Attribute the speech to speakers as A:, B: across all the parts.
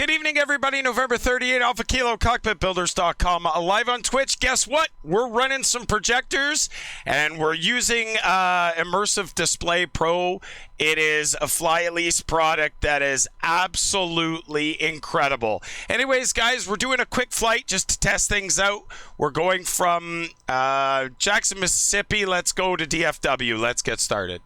A: Good evening, everybody. November 38, Alpha Kilo, Cockpitbuilders.com. Live on Twitch. Guess what? We're running some projectors, and we're using Immersive Display Pro. It is a Fly-Elise product that is absolutely incredible. Anyways, guys, we're doing a quick flight just to test things out. We're going from Jackson, Mississippi. Let's go to DFW. Let's get started.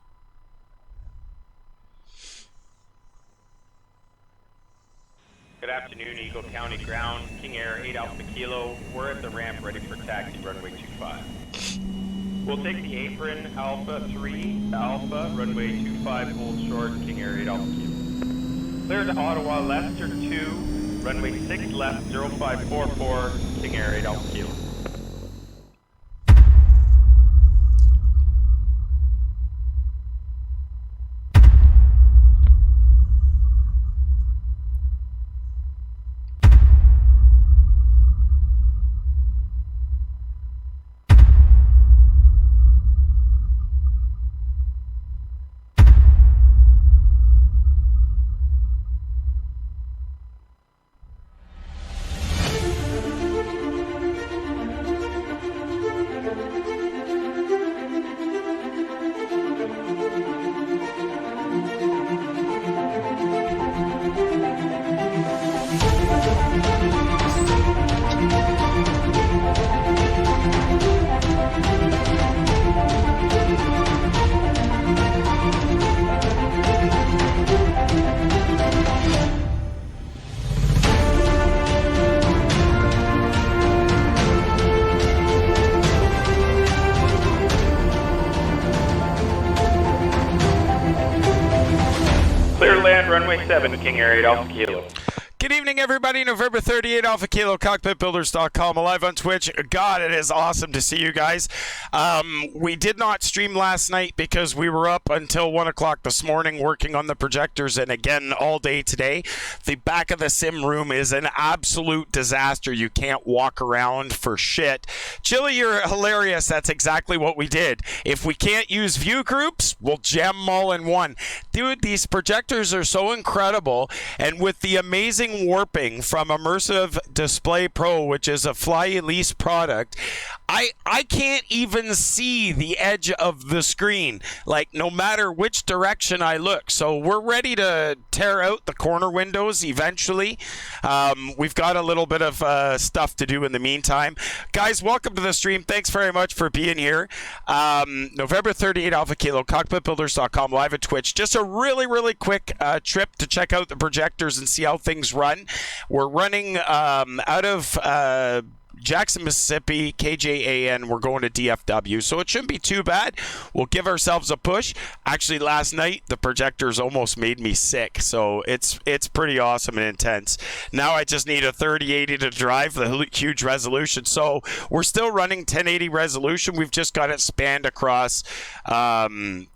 B: Good afternoon, Eagle County Ground, KingAir 8 Alpha Kilo. We're at the ramp ready for taxi, runway 25. We'll take the apron, Alpha 3, Alpha, runway 25, hold short, KingAir 8 Alpha Kilo. Clear to Ottawa, Leicester 2, runway 6 left, 0544, KingAir 8 Alpha Kilo. Clear land, runway 7, KingAir 8 Alpha Kilo.
A: Good evening, everybody. November 38, Alpha Kilo, Cockpitbuilders.com, live on Twitch. God, it is awesome to see you guys. We did not stream last night because we were up until 1 o'clock this morning working on the projectors, and again all day today. The back of the sim room is an absolute disaster. You can't walk around for shit. Chili, you're hilarious. That's exactly what we did. If we can't use view groups, we'll jam them all in one. Dude, these projectors are so incredible, and with the amazing warping from Immersive Display Pro, which is a Fly-Elise product, I can't even see the edge of the screen, like no matter which direction I look. So we're ready to tear out the corner windows eventually. We've got a little bit of stuff to do in the meantime. Guys, welcome to the stream. Thanks very much for being here. November 38, Alpha Kilo, Cockpitbuilders.com, live at Twitch. Just a really quick trip to check out the projectors and see how things run. We're running out of Jackson, Mississippi, KJAN. We're going to DFW, so it shouldn't be too bad. We'll give ourselves a push. Actually, last night the projectors almost made me sick, so it's pretty awesome and intense. Now I just need a 3080 to drive the huge resolution. So we're still running 1080 resolution. We've just got it spanned across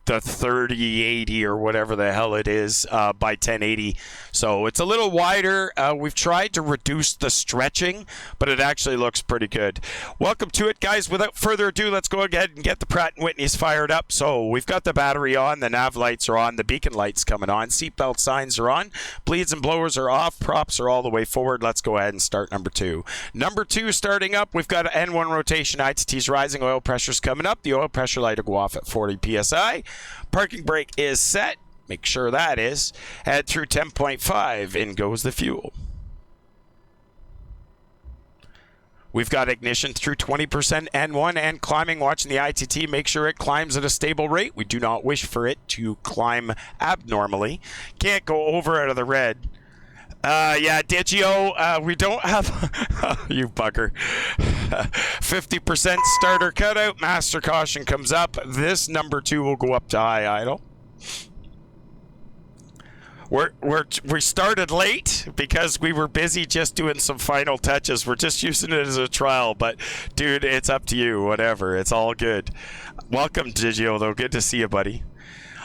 A: the 3080 or whatever the hell it is by 1080. So it's a little wider. We've tried to reduce the stretching, but it actually looks pretty good. Welcome to it, guys. Without further ado, let's go ahead and get the Pratt & Whitneys fired up. So we've got the battery on, the nav lights are on, the beacon lights coming on, seatbelt signs are on, bleeds and blowers are off, props are all the way forward. Let's go ahead and start number 2. Number 2 starting up, we've got an N1 rotation, ITT's rising, oil pressure's coming up. The oil pressure light will go off at 40 PSI. Parking brake is set. Make sure that is. Head through 10.5, in goes the fuel. We've got ignition through 20% N1 and climbing. Watching the ITT, make sure it climbs at a stable rate. We do not wish for it to climb abnormally. Can't go over out of the red. Yeah, Digio, we don't have... you bugger. 50% starter cutout. Master caution comes up. This number 2 will go up to high idle. We started late because we were busy just doing some final touches. We're just using it as a trial, but dude, it's up to you. Whatever, it's all good. Welcome, Digio, though. Good to see you, buddy.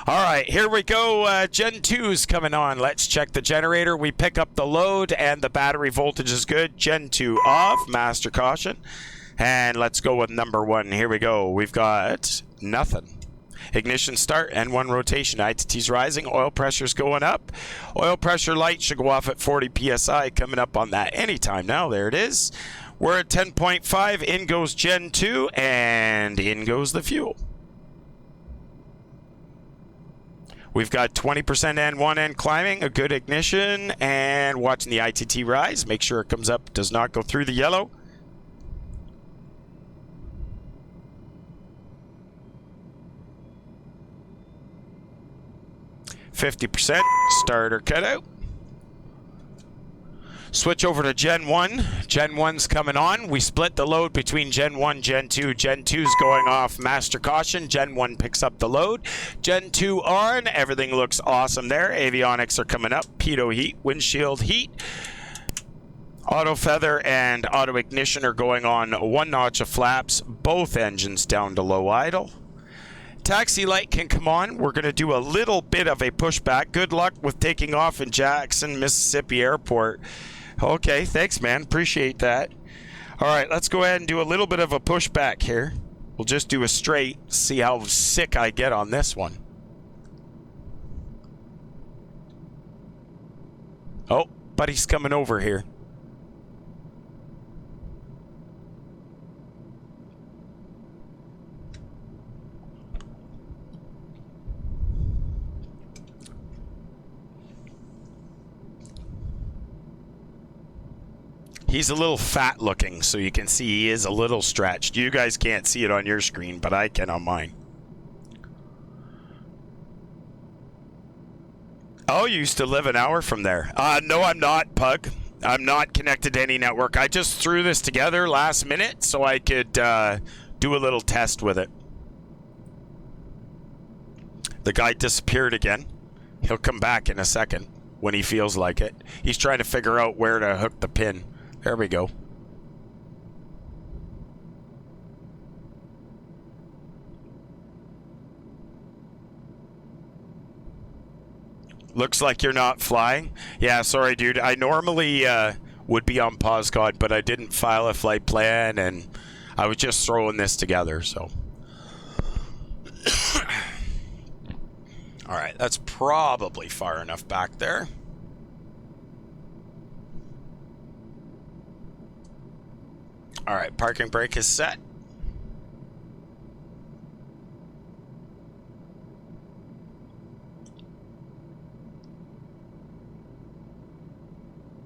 A: All right, here we go. Gen 2's coming on. Let's check the generator. We pick up the load, and the battery voltage is good. Gen 2 off. Master caution. And let's go with number 1. Here we go. We've got nothing. Ignition start, N1 rotation. ITT's rising, oil pressure's going up. Oil pressure light should go off at 40 psi, coming up on that anytime now. There it is. We're at 10.5, in goes Gen 2, and in goes the fuel. We've got 20% N1 and climbing, a good ignition, and watching the ITT rise. Make sure it comes up, does not go through the yellow. %, starter cutout. Switch over to Gen 1. Gen 1's coming on. We split the load between Gen 1, Gen 2. Gen 2's going off master caution. Gen 1 picks up the load. Gen 2 on. Everything looks awesome there. Avionics are coming up. Pitot heat, windshield heat. Auto feather and auto ignition are going on 1 notch of flaps. Both engines down to low idle. Taxi light can come on. We're going to do a little bit of a pushback. Good luck with taking off in Jackson, Mississippi Airport. Okay, thanks, man. Appreciate that. All right, let's go ahead and do a little bit of a pushback here. We'll just do a straight, see how sick I get on this one. Oh, buddy's coming over here. He's a little fat looking, so you can see he is a little stretched. You guys can't see it on your screen, but I can on mine. Oh, you used to live an hour from there. No, I'm not, Pug. I'm not connected to any network. I just threw this together last minute so I could do a little test with it. The guy disappeared again. He'll come back in a second when he feels like it. He's trying to figure out where to hook the pin. There we go. Looks like you're not flying. Yeah, sorry, dude. I normally would be on POSCON, but I didn't file a flight plan, and I was just throwing this together, so. All right, that's probably far enough back there. All right, parking brake is set.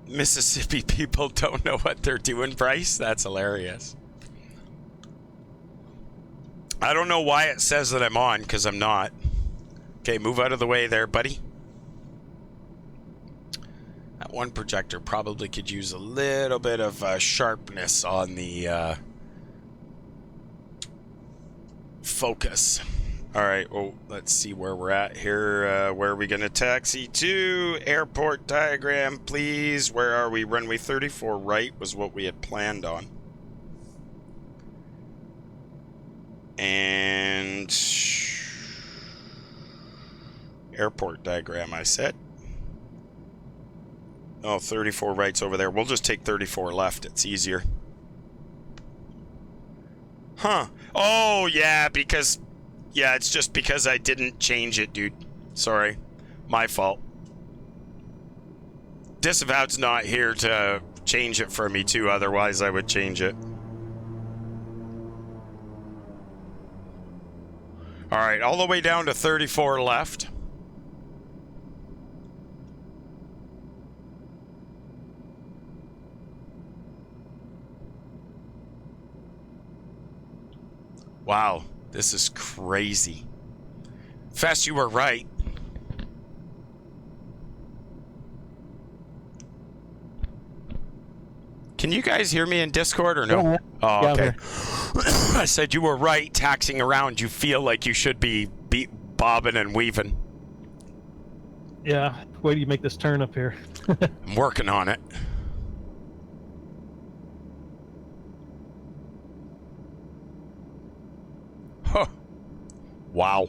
A: Mississippi people don't know what they're doing, Bryce. That's hilarious. I don't know why it says that I'm on, because I'm not. Okay, move out of the way there, buddy. That one projector probably could use a little bit of sharpness on the focus. All right, well, let's see where we're at here. Where are we going to taxi to? Airport diagram, please. Where are we? Runway 34 right was what we had planned on. And airport diagram, I said. Oh, 34 right's over there. We'll just take 34 left. It's easier. Huh. Oh, yeah, because... Yeah, it's just because I didn't change it, dude. Sorry. My fault. Disavowed's not here to change it for me, too. Otherwise, I would change it. All right, all the way down to 34 left. Wow, this is crazy. Fast, you were right. Can you guys hear me in Discord or no?
C: Yeah.
A: Oh,
C: Yeah,
A: okay. I said you were right, taxing around. You feel like you should be bobbing and weaving.
C: Yeah, wait till you make this turn up here.
A: I'm working on it. Huh. Wow.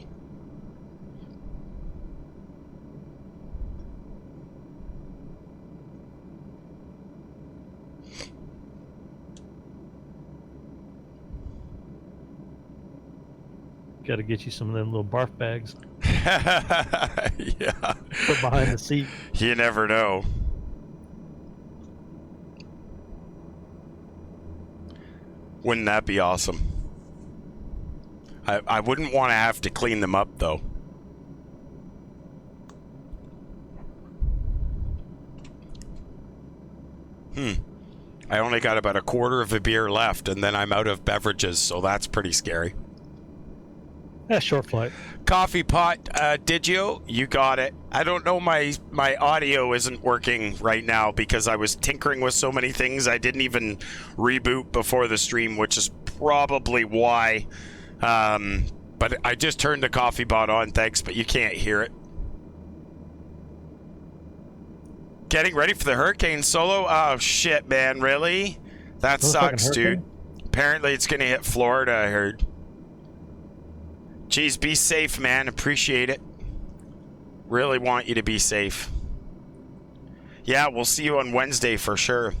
C: Got to get you some of them little barf bags.
A: Yeah.
C: Put behind the seat.
A: You never know. Wouldn't that be awesome? I wouldn't want to have to clean them up, though. I only got about a quarter of a beer left, and then I'm out of beverages, so that's pretty scary.
C: Yeah, short flight.
A: Coffee pot, Digio, you got it. I don't know, my audio isn't working right now because I was tinkering with so many things. I didn't even reboot before the stream, which is probably why. But I just turned the coffee pot on, thanks, but you can't hear it. Getting ready for the hurricane, Solo? Oh, shit, man, really? That sucks, dude. Apparently it's going to hit Florida, I heard. Jeez, be safe, man. Appreciate it. Really want you to be safe. Yeah, we'll see you on Wednesday for sure.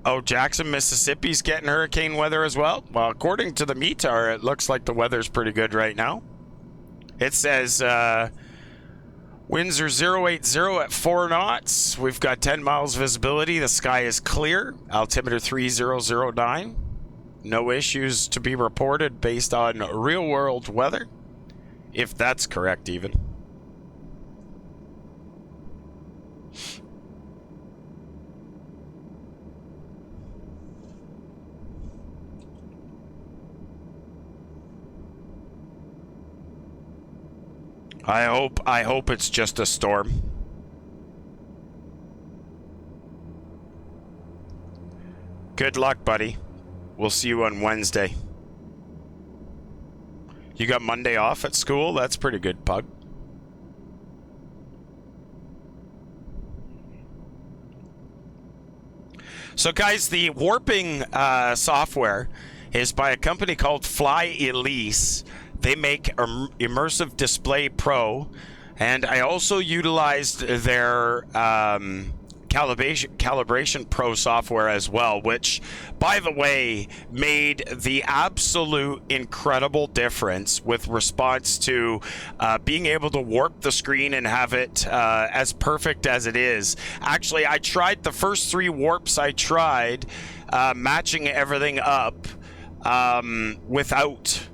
A: Oh, Jackson, Mississippi's getting hurricane weather as well? Well, according to the METAR, it looks like the weather's pretty good right now. It says winds are 080 at 4 knots. We've got 10 miles visibility. The sky is clear. Altimeter 3009. No issues to be reported based on real-world weather, if that's correct even. I hope it's just a storm. Good luck, buddy. We'll see you on Wednesday. You got Monday off at school? That's pretty good, Pug. So, guys, the warping software is by a company called Fly Elise. They make Immersive Display Pro, and I also utilized their Calibration Pro software as well, which, by the way, made the absolute incredible difference with response to being able to warp the screen and have it as perfect as it is. Actually, I tried the first 3 warps. I tried matching everything up without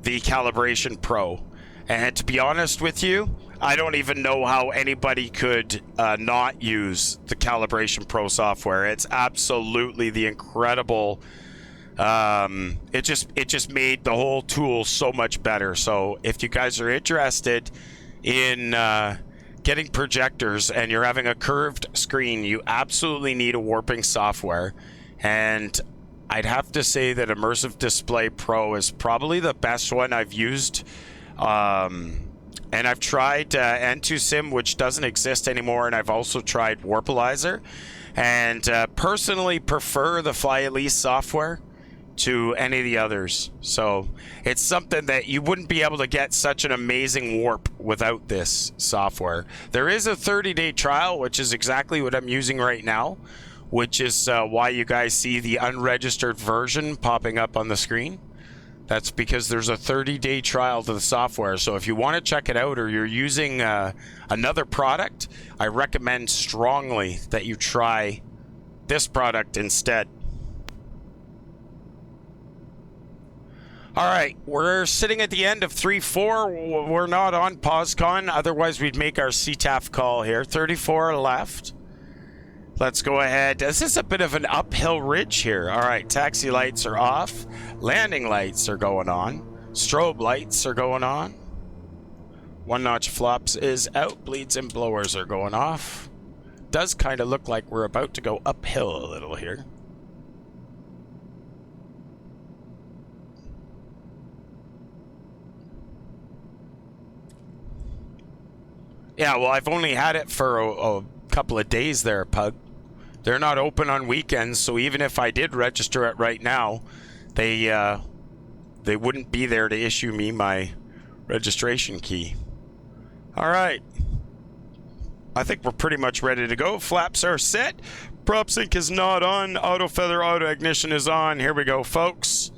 A: the Calibration Pro, and to be honest with you, I don't even know how anybody could not use the Calibration Pro software. It's absolutely the incredible. It just made the whole tool so much better. So if you guys are interested in getting projectors and you're having a curved screen, you absolutely need a warping software. And I'd have to say that Immersive Display Pro is probably the best one I've used. And I've tried N2Sim, which doesn't exist anymore, and I've also tried Warpalizer. And personally prefer the Fly Elise software to any of the others. So it's something that you wouldn't be able to get such an amazing warp without this software. There is a 30-day trial, which is exactly what I'm using right now, which is why you guys see the unregistered version popping up on the screen. That's because there's a 30-day trial to the software. So if you want to check it out or you're using another product, I recommend strongly that you try this product instead. All right, we're sitting at the end of 3-4. We're not on POSCON. Otherwise, we'd make our CTAF call here. 34 left. Let's go ahead. This is a bit of an uphill ridge here. All right, taxi lights are off. Landing lights are going on. Strobe lights are going on. 1-notch flops is out. Bleeds and blowers are going off. Does kind of look like we're about to go uphill a little here. Yeah, well, I've only had it for a couple of days there, Pug. They're not open on weekends, so even if I did register it right now, they wouldn't be there to issue me my registration key. All right. I think we're pretty much ready to go. Flaps are set. Prop sync is not on. Auto feather, auto ignition is on. Here we go, folks.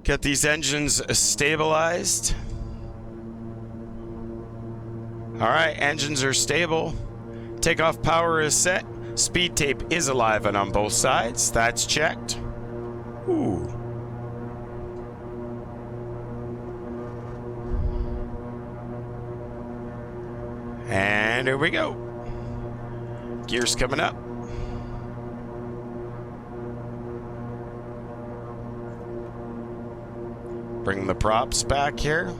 A: Get these engines stabilized. All right, engines are stable. Takeoff power is set. Speed tape is alive and on both sides. That's checked. Ooh. And here we go. Gears coming up. Bring the props back here.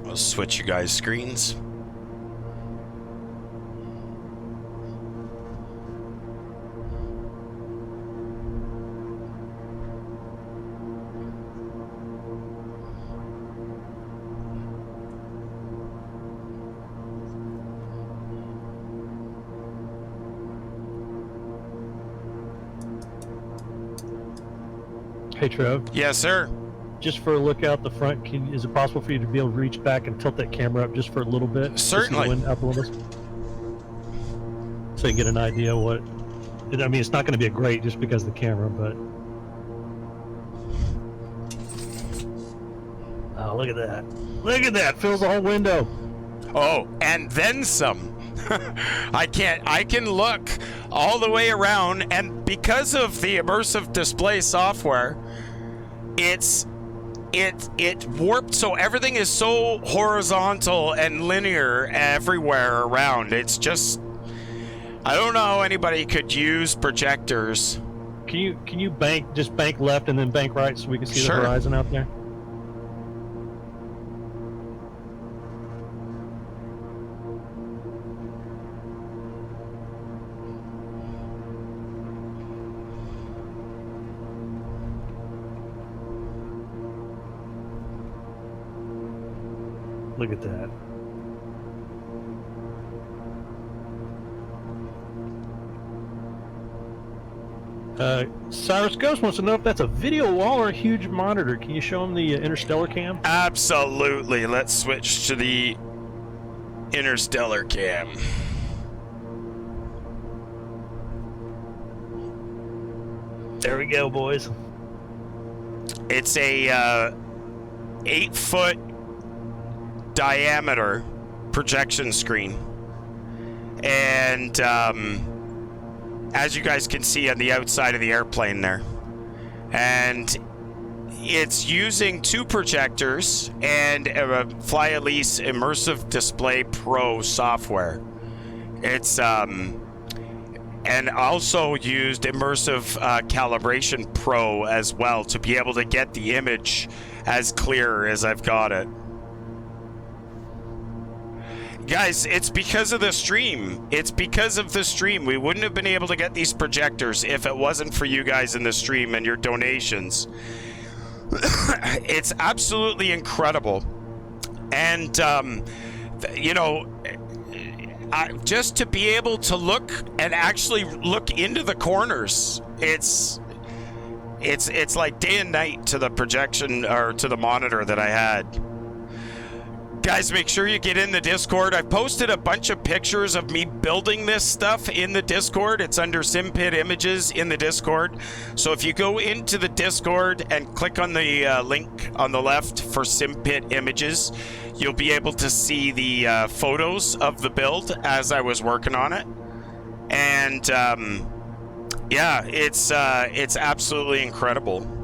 A: I'll switch you guys' screens.
C: Hey, Trev.
A: Yes, sir.
C: Just for a look out the front, is it possible for you to be able to reach back and tilt that camera up just for a little bit?
A: Certainly.
C: Just up a little bit, so you can get an idea what. I mean, it's not going to be a great just because of the camera, but. Oh, look at that! Look at that! Fills the whole window.
A: Oh, and then some. I can look all the way around, and because of the immersive display software, it warped, so everything is so horizontal and linear everywhere around. It's just, I don't know how anybody could use projectors.
C: Can you bank left and then bank right so we can see
A: Sure.
C: the horizon out there? Look at that. Cyrus Ghost wants to know if that's a video wall or a huge monitor. Can you show him the interstellar cam?
A: Absolutely. Let's switch to the interstellar cam.
C: There we go, boys.
A: It's a 8-foot diameter projection screen, and as you guys can see on the outside of the airplane there, and it's using 2 projectors and a Fly Elise Immersive Display Pro software. It's and also used Immersive Calibration Pro as well to be able to get the image as clear as I've got it. Guys, it's because of the stream. It's because of the stream. We wouldn't have been able to get these projectors if it wasn't for you guys in the stream and your donations. It's absolutely incredible. And, you know, just to be able to look and actually look into the corners, it's like day and night to the projection or to the monitor that I had. Guys, make sure you get in the Discord. I've posted a bunch of pictures of me building this stuff in the Discord. It's under SimPit Images in the Discord. So if you go into the Discord and click on the link on the left for SimPit Images, you'll be able to see the photos of the build as I was working on it. And yeah, it's absolutely incredible.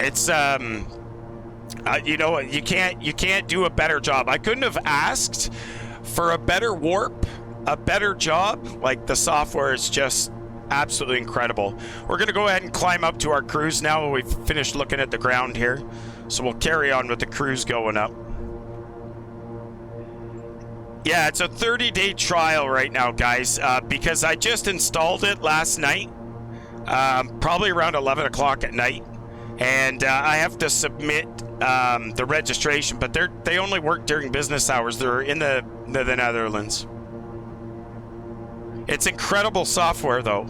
A: It's you know, you can't do a better job. I couldn't have asked for a better warp, a better job. Like, the software is just absolutely incredible. We're gonna go ahead and climb up to our cruise now. We've finished looking at the ground here, so we'll carry on with the cruise going up. Yeah, it's a 30-day trial right now, guys, because I just installed it last night, probably around 11 o'clock at night. And I have to submit the registration, but they only work during business hours. They're in the Netherlands. It's incredible software, though.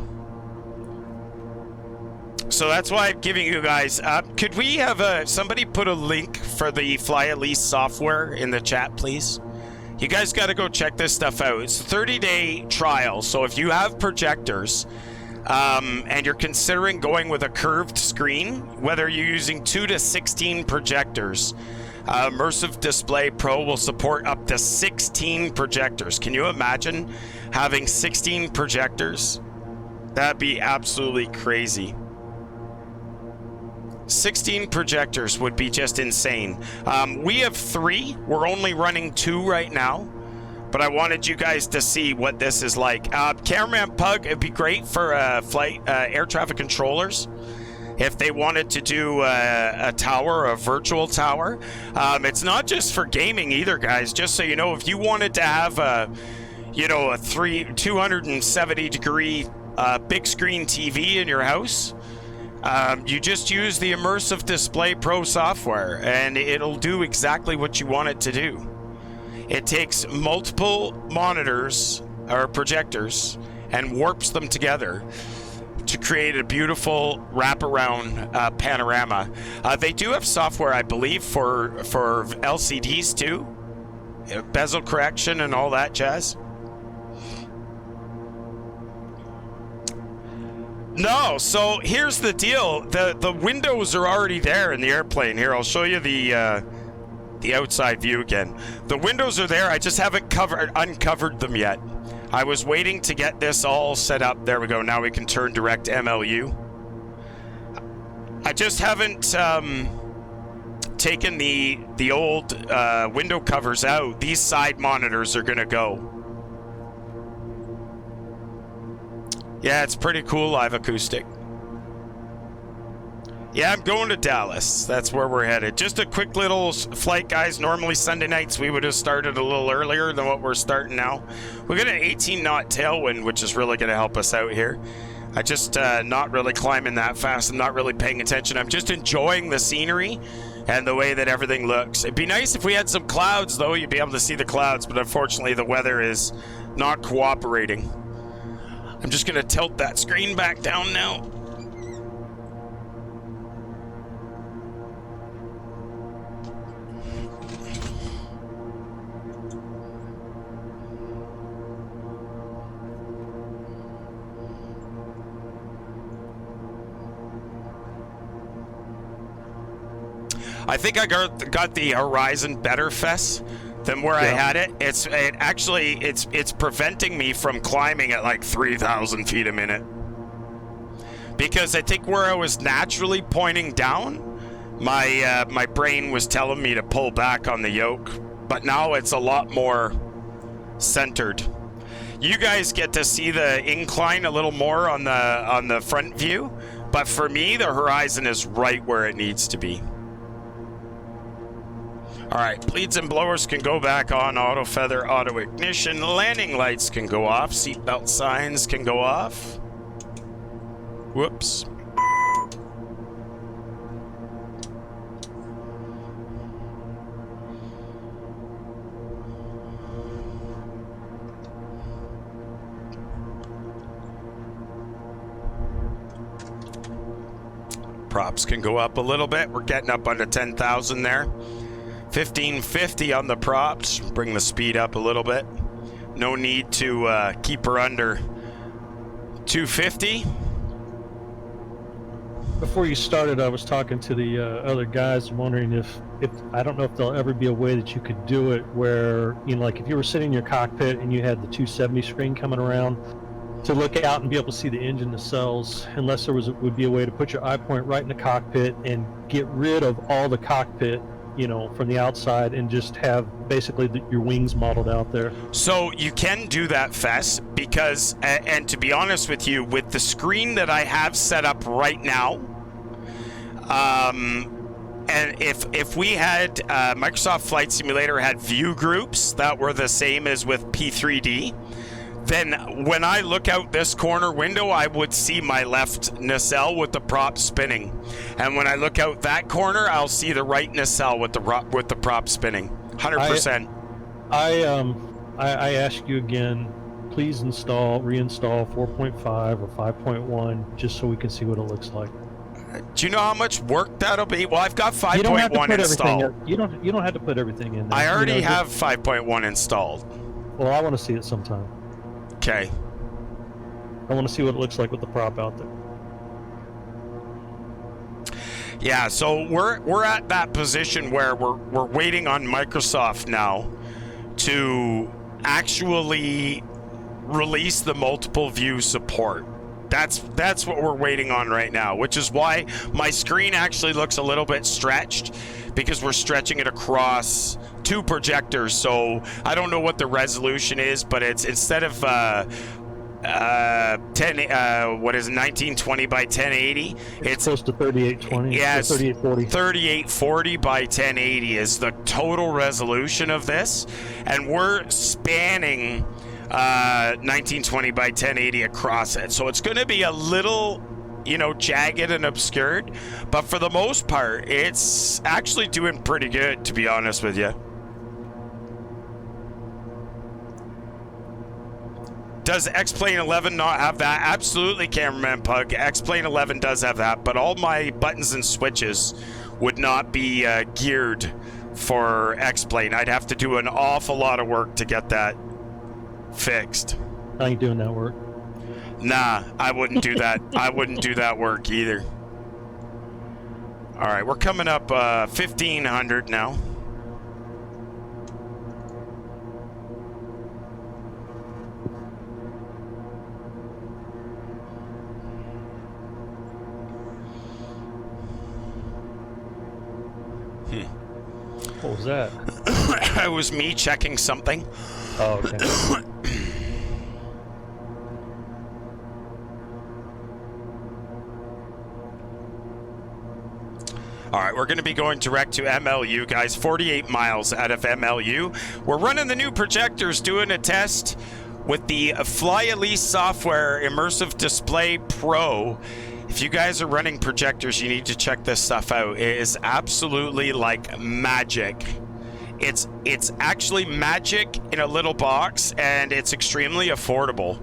A: So that's why I'm giving you guys. Could we have somebody put a link for the Fly at Least software in the chat, please? You guys got to go check this stuff out. It's a 30-day trial. So if you have projectors and you're considering going with a curved screen, whether you're using 2 to 16 projectors, Immersive Display Pro will support up to 16 projectors. Can you imagine having 16 projectors? That'd be absolutely crazy. 16 projectors would be just insane. We have 3. We're only running 2 right now, but I wanted you guys to see what this is like. Cameraman Pug, it'd be great for flight air traffic controllers if they wanted to do a tower, a virtual tower. It's not just for gaming either, guys. Just so you know, if you wanted to have a 270 degree big screen TV in your house, you just use the Immersive Display Pro software and it'll do exactly what you want it to do. It takes multiple monitors or projectors and warps them together to create a beautiful wraparound panorama. They do have software, I believe, for LCDs too, bezel correction and all that jazz. No, so here's the deal. The windows are already there in the airplane. Here, I'll show you the outside view again. The windows are there. I just haven't uncovered them yet. I was waiting to get this all set up. There we go. Now we can turn direct MLU. I just haven't taken the old window covers out. These side monitors are gonna go. Yeah, it's pretty cool live acoustic. Yeah, I'm going to Dallas. That's where we're headed. Just a quick little flight, guys. Normally Sunday nights we would have started a little earlier than what we're starting now. We got an 18 knot tailwind, which is really going to help us out here. I just not really climbing that fast. I'm not really paying attention. I'm just enjoying the scenery and the way that everything looks. It'd be nice if we had some clouds, though. You'd be able to see the clouds, but unfortunately the weather is not cooperating. I'm just going to tilt that screen back down now. I think I got the horizon better, Fess, than where I had it. It's preventing me from climbing at like 3,000 feet a minute. Because I think where I was naturally pointing down, my brain was telling me to pull back on the yoke. But now it's a lot more centered. You guys get to see the incline a little more on the front view, but for me, the horizon is right where it needs to be. All right, bleeds and blowers can go back on, auto feather, auto ignition, landing lights can go off, seatbelt signs can go off. Whoops. Props can go up a little bit. We're getting up under 10,000 there. 1550 on the props. Bring the speed up a little bit. No need to keep her under 250.
C: Before you started, I was talking to the other guys, wondering if I don't know if there'll ever be a way that you could do it where, you know, like if you were sitting in your cockpit and you had the 270 screen coming around, to look out and be able to see the engine nacelles, unless there would be a way to put your eye point right in the cockpit and get rid of all the cockpit, you know, from the outside and just have basically your wings modeled out there.
A: So you can do that, Fess, because, and to be honest with you, with the screen that I have set up right now, and if we had Microsoft Flight Simulator had view groups that were the same as with P3D, then when I look out this corner window, I would see my left nacelle with the prop spinning. And when I look out that corner, I'll see the right nacelle with the prop spinning. 100%.
C: I ask you again, please reinstall 4.5 or 5.1 just so we can see what it looks like.
A: Do you know how much work that'll be? Well, I've got 5.1
C: You don't have to put
A: installed.
C: everything. You don't have to put everything in there.
A: I already have 5.1 installed.
C: Well, I want to see it sometime.
A: Okay.
C: I want to see what it looks like with the prop out there.
A: Yeah, so we're at that position where we're waiting on Microsoft now to actually release the multiple view support. That's what we're waiting on right now, which is why my screen actually looks a little bit stretched, because we're stretching it across 2 projectors. So I don't know what the resolution is, but it's instead of 1920 by 1080, it's
C: close to 3820.
A: Yeah, it's
C: 3840.
A: 3840 by 1080 is the total resolution of this, and we're spanning 1920 by 1080 across it. So it's going to be a little, jagged and obscured, but for the most part, it's actually doing pretty good, to be honest with you. Does X-Plane 11 not have that? Absolutely, Cameraman Pug. X-Plane 11 does have that, but all my buttons and switches would not be geared for X-Plane. I'd have to do an awful lot of work to get that fixed.
C: I ain't doing that work.
A: Nah, I wouldn't do that. I wouldn't do that work either. All right, we're coming up 1500 now.
C: What was that?
A: It was me checking something.
C: Oh, okay.
A: All right, we're going to be going direct to MLU, guys. 48 miles out of MLU. We're running the new projectors, doing a test with the Fly Elise software Immersive Display Pro. If you guys are running projectors, you need to check this stuff out. It is absolutely like magic. It's actually magic in a little box, and it's extremely affordable.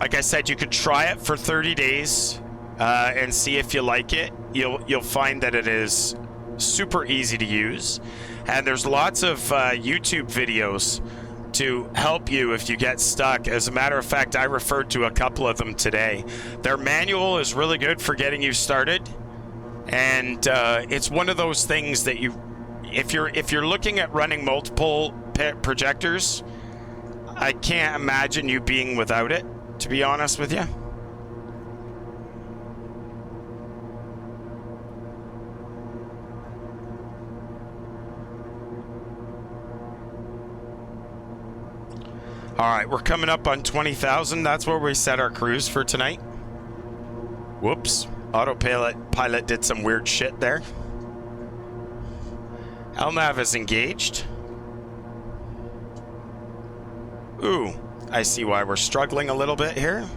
A: Like I said, you could try it for 30 days and see if you like it. You'll find that it is super easy to use, and there's lots of YouTube videos to help you if you get stuck. As a matter of fact, I referred to a couple of them today. Their manual is really good for getting you started, and it's one of those things that if you're looking at running multiple projectors, I can't imagine you being without it, to be honest with you. All right, we're coming up on 20,000. That's where we set our cruise for tonight. Whoops. Autopilot did some weird shit there. LNAV is engaged. Ooh, I see why we're struggling a little bit here.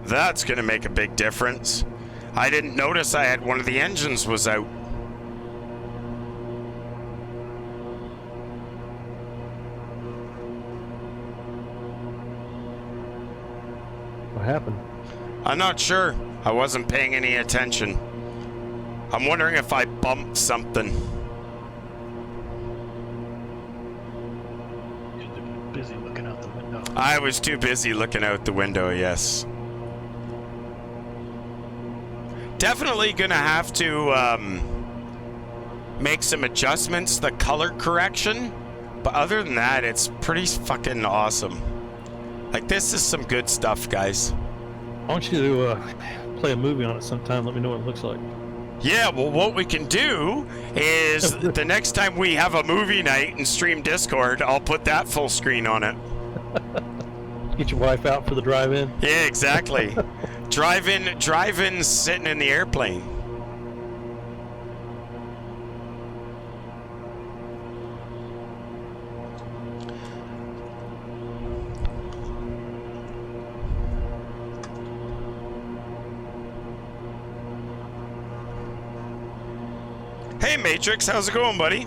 A: That's going to make a big difference. I didn't notice I had one of the engines was out.
C: What happened?
A: I'm not sure. I wasn't paying any attention. I'm wondering if I bumped something.
C: You're busy looking out the window.
A: I was too busy looking out the window, yes. Definitely gonna have to make some adjustments, the color correction, but other than that, it's pretty fucking awesome. Like, this is some good stuff, guys.
C: I want you to play a movie on it sometime. Let me know what it looks like.
A: Yeah, well, what we can do is the next time we have a movie night and stream Discord, I'll put that full screen on it.
C: Get your wife out for the drive-in.
A: Yeah, exactly. Drive-in sitting in the airplane. Hey Matrix, how's it going, buddy?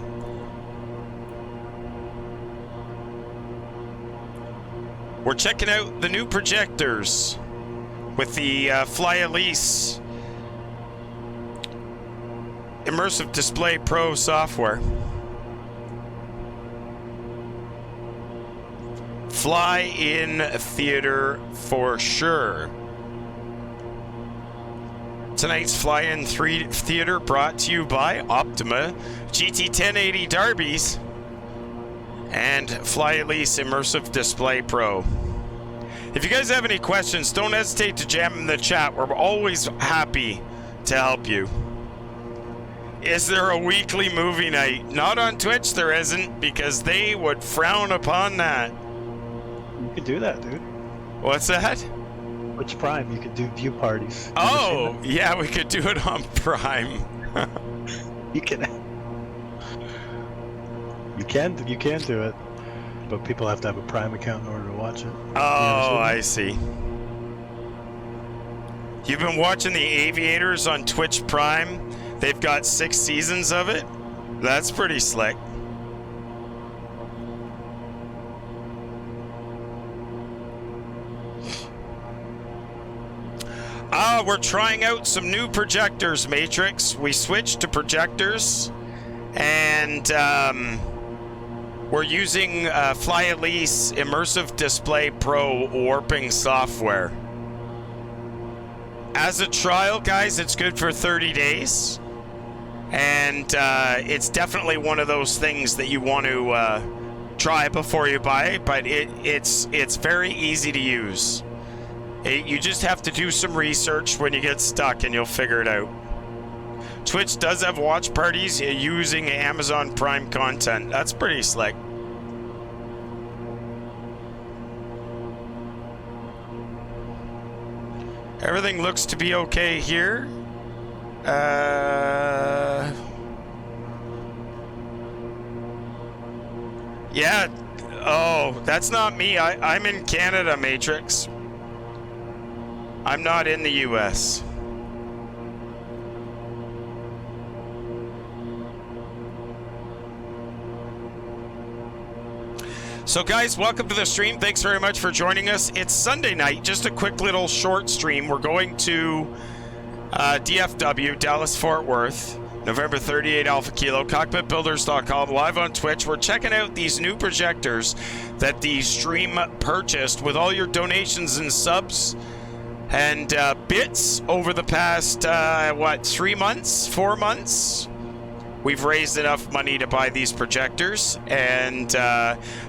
A: We're checking out the new projectors with the Fly Elise Immersive Display Pro software. Fly in theater for sure. Tonight's Fly-In Theater brought to you by Optima, GT1080 Darbies, and Fly Elise Immersive Display Pro. If you guys have any questions, don't hesitate to jam in the chat. We're always happy to help you. Is there a weekly movie night? Not on Twitch, there isn't, because they would frown upon that.
D: You could do that, dude.
A: What's that?
D: Which Prime? You could do view parties.
A: Oh, yeah, we could do it on Prime.
D: You can do it, but people have to have a Prime account in order to watch it.
A: Oh, I see. You've been watching The Aviators on Twitch Prime? They've got 6 seasons of it? That's pretty slick. We're trying out some new projectors, Matrix. We switched to projectors, and we're using Fly Elise Immersive Display Pro warping software. As a trial, guys, it's good for 30 days, and it's definitely one of those things that you want to try before you buy it, but it's very easy to use. You just have to do some research when you get stuck and you'll figure it out. Twitch does have watch parties using Amazon Prime content. That's pretty slick. Everything looks to be okay here. Yeah. Oh, that's not me. I'm in Canada, Matrix. I'm not in the US. So guys, welcome to the stream. Thanks very much for joining us. It's Sunday night, just a quick little short stream. We're going to DFW, Dallas Fort Worth, November 38 Alpha Kilo, Cockpitbuilders.com, live on Twitch. We're checking out these new projectors that the stream purchased with all your donations and subs and bits over the past, 3 months, 4 months? We've raised enough money to buy these projectors, and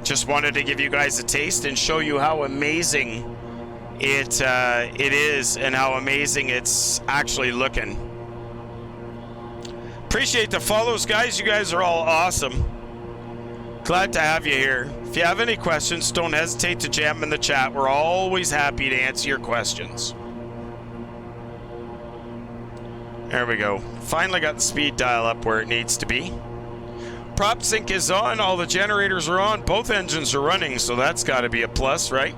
A: just wanted to give you guys a taste and show you how amazing it is and how amazing it's actually looking. Appreciate the follows, guys. You guys are all awesome. Glad to have you here. If you have any questions, don't hesitate to jam in the chat. We're always happy to answer your questions. There we go. Finally got the speed dial up where it needs to be. Prop sync is on. All the generators are on. Both engines are running, so that's got to be a plus, right?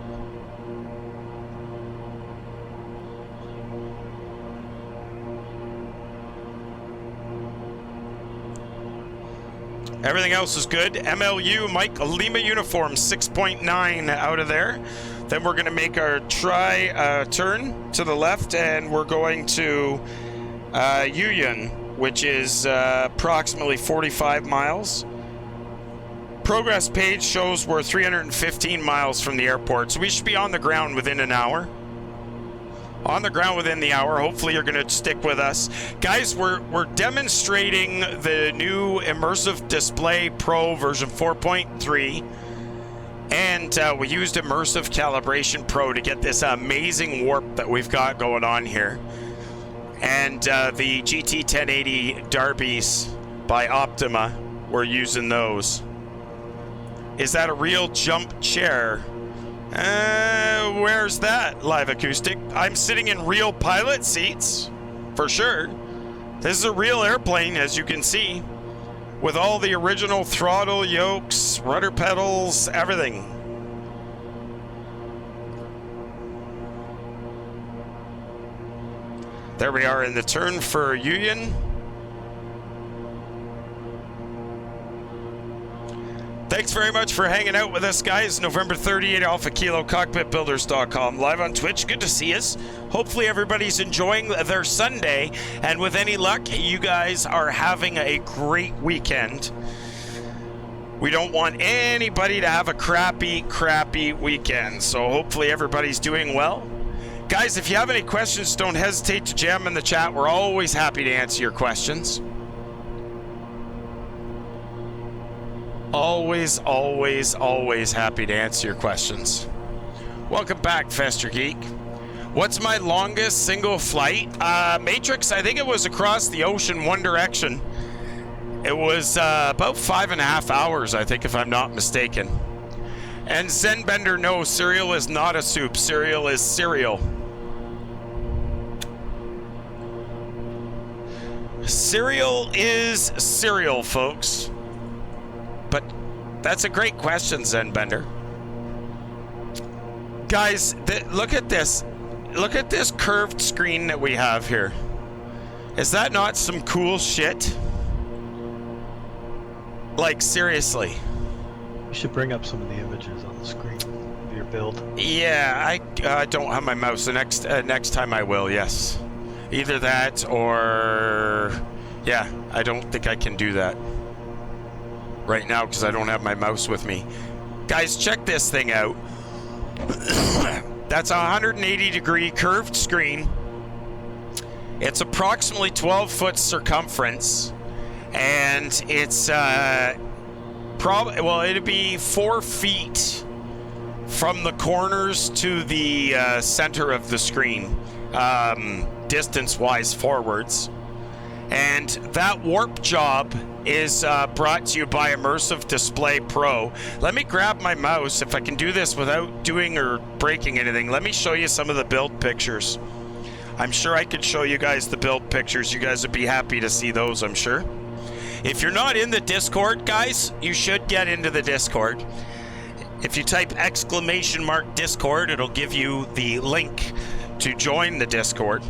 A: Everything else is good. MLU, Mike Lima uniform, 6.9 out of there. Then we're going to make our turn to the left, and we're going to Yuyan, which is approximately 45 miles. Progress page shows we're 315 miles from the airport, so we should be on the ground within an hour. on the ground within the hour. Hopefully you're going to stick with us. Guys, we're demonstrating the new Immersive Display Pro version 4.3. And we used Immersive Calibration Pro to get this amazing warp that we've got going on here. And the GT 1080 Darbys by Optima, we're using those. Is that a real jump chair? Where's that, Live Acoustic? I'm sitting in real pilot seats, for sure. This is a real airplane, as you can see, with all the original throttle yokes, rudder pedals, everything. There we are in the turn for Union. Thanks very much for hanging out with us, guys. November 38 Alpha Kilo, Cockpitbuilders.com, live on Twitch. Good to see us. Hopefully everybody's enjoying their Sunday, and with any luck, you guys are having a great weekend. We don't want anybody to have a crappy weekend, so hopefully everybody's doing well. Guys, if you have any questions, don't hesitate to jam in the chat. We're always happy to answer your questions. Always happy to answer your questions. Welcome back, Fester Geek. What's my longest single flight? Matrix, I think it was across the ocean, one direction. It was about 5.5 hours, I think, if I'm not mistaken. And Zenbender, no, cereal is not a soup. Cereal is cereal. Cereal is cereal, folks. But that's a great question, Zenbender. Guys, look at this. Look at this curved screen that we have here. Is that not some cool shit? Like, seriously.
D: You should bring up some of the images on the screen of your build.
A: Yeah, I don't have my mouse. The next time I will, yes. Either that or... Yeah, I don't think I can do that right now because I don't have my mouse with me. Guys, check this thing out. That's a 180-degree curved screen. It's approximately 12 foot circumference, and it's probably, well, it'd be 4 feet from the corners to the center of the screen, distance-wise forwards. And that warp job is brought to you by Immersive Display Pro. Let me grab my mouse. If I can do this without doing or breaking anything, let me show you some of the build pictures. I'm sure I could show you guys the build pictures. You guys would be happy to see those, I'm sure. If you're not in the Discord, guys, you should get into the Discord. If you type !Discord, it'll give you the link to join the Discord.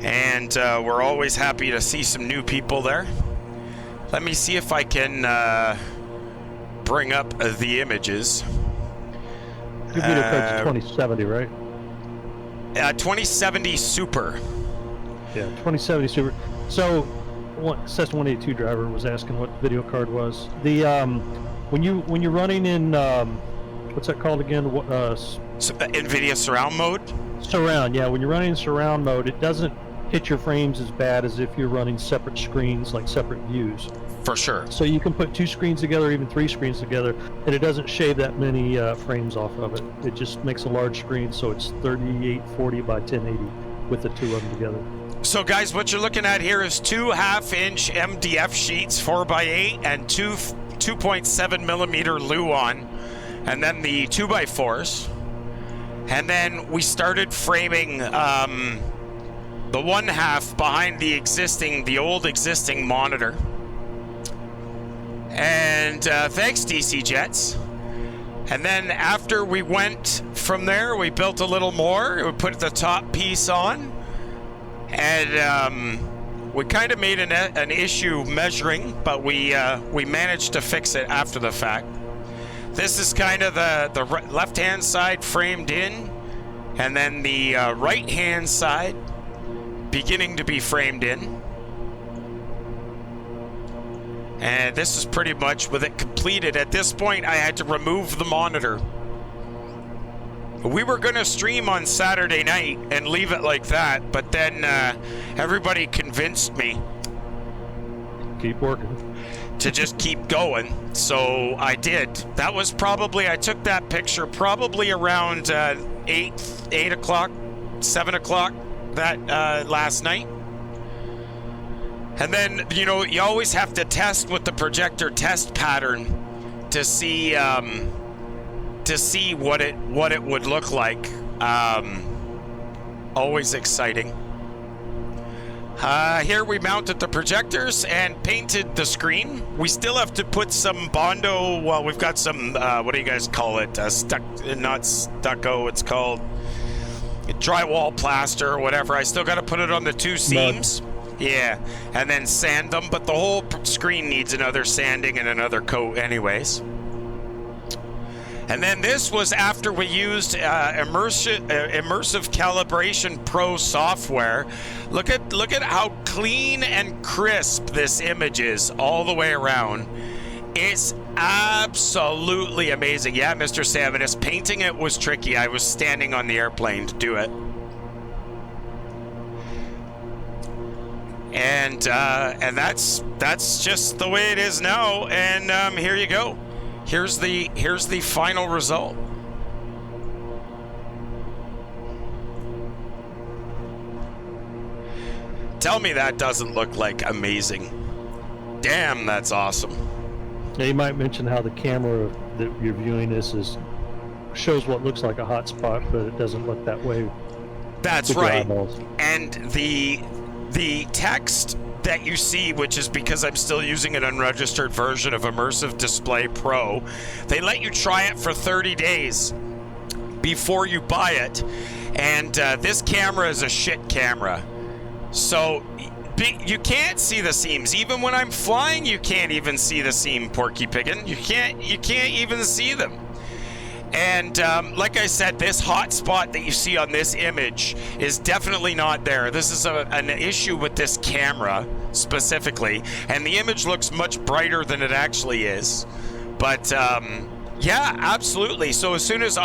A: And we're always happy to see some new people there. Let me see if I can bring up the images.
C: Your video card's 2070, right?
A: 2070 Super.
C: Yeah, 2070 Super. So, Cessna 182 driver was asking what the video card was. The when you're running in what's that called again?
A: NVIDIA surround mode.
C: Surround, yeah. When you're running in surround mode, it doesn't hit your frames as bad as if you're running separate screens, like separate views.
A: For sure. So
C: you can put 2 screens together, even 3 screens together, and it doesn't shave that many frames off of it. It just makes a large screen, so it's 3840 by 1080 with the 2 of them together.
A: So guys, what you're looking at here is 2 half-inch MDF sheets, 4x8, and 2.7 millimeter Luon, and then the 2x4s. And then we started framing the one half behind the old existing monitor. And thanks, DC Jets. And then after we went from there, we built a little more. We put the top piece on, and we kind of made an issue measuring, but we managed to fix it after the fact. This is kind of the left-hand side framed in, and then the right-hand side beginning to be framed in. And this is pretty much with it completed. At this point, I had to remove the monitor. We were going to stream on Saturday night and leave it like that, but then everybody convinced me
C: Keep working.
A: to just keep going, so I did. That was probably, I took that picture probably around 8 o'clock, 7 o'clock that last night. And then, you know, you always have to test with the projector test pattern to see what it would look like. Always exciting. Here we mounted the projectors and painted the screen. We still have to put some Bondo, well, we've got some, what do you guys call it? Not stucco, it's called drywall plaster or whatever. I still got to put it on the two seams. Yeah, and then sand them, but the whole screen needs another sanding and another coat anyways. And then this was after we used immersive calibration pro software. Look at how clean and crisp this image is all the way around. It's absolutely amazing. Yeah, Mr. Savinus, painting it was tricky. I was standing on the airplane to do it. And that's just the way it is now. And here you go. Here's the final result. Tell me that doesn't look like amazing. Damn, that's awesome.
C: Now you might mention how the camera that you're viewing this shows what looks like a hot spot, but it doesn't look that way.
A: That's
C: with your
A: right.
C: eyeballs.
A: And the text that you see, which is because I'm still using an unregistered version of Immersive Display Pro, they let you try it for 30 days before you buy it. And this camera is a shit camera. So you can't see the seams. Even when I'm flying, you can't even see the seam, Porky Piggin. You can't even see them. And like I said, this hot spot that you see on this image is definitely not there. This is an issue with this camera specifically, and the image looks much brighter than it actually is. But yeah, absolutely. So as soon as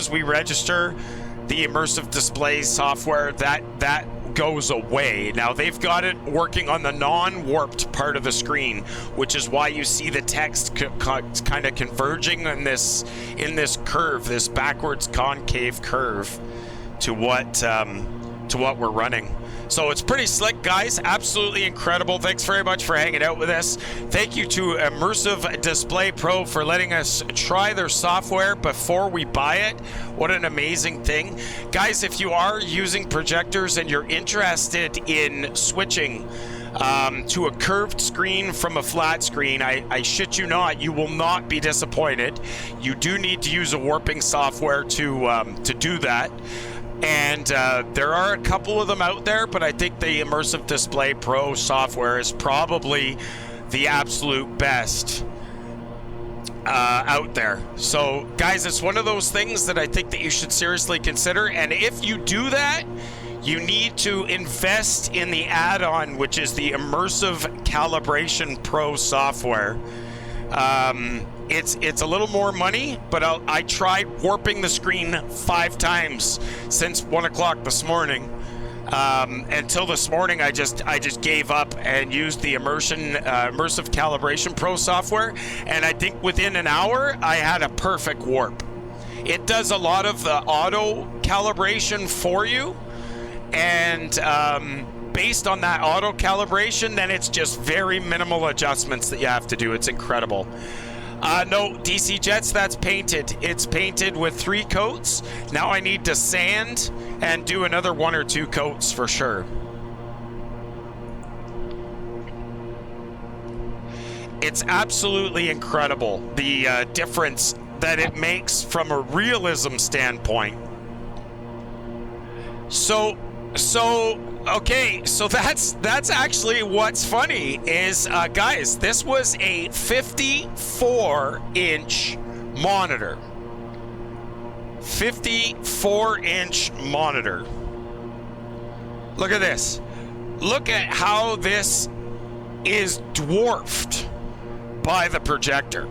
A: we register the immersive display software, that goes away. Now they've got it working on the non-warped part of the screen, which is why you see the text kind of converging in this curve, this backwards concave curve to what we're running. So it's pretty slick, guys. Absolutely incredible. Thanks very much for hanging out with us. Thank you to Immersive Display Pro for letting us try their software before we buy it. What an amazing thing. Guys, if you are using projectors and you're interested in switching to a curved screen from a flat screen, I shit you not, you will not be disappointed. You do need to use a warping software to do that. And there are a couple of them out there, but I think the Immersive Display Pro software is probably the absolute best out there. So guys, it's one of those things that I think that you should seriously consider. And if you do that, you need to invest in the add-on, which is the Immersive Calibration Pro software. It's a little more money, but I tried warping the screen 5 times since 1 o'clock this morning. Until this morning, I just gave up and used the Immersive Calibration Pro software, and I think within an hour I had a perfect warp. It does a lot of the auto calibration for you, and based on that auto calibration, then it's just very minimal adjustments that you have to do. It's incredible. No, DC Jets, that's painted. It's painted with 3 coats. Now I need to sand and do another 1 or 2 coats for sure. It's absolutely incredible, the difference that it makes from a realism standpoint. Okay, so that's actually what's funny is, guys, this was a 54-inch monitor. 54-inch monitor. Look at this. Look at how this is dwarfed by the projector.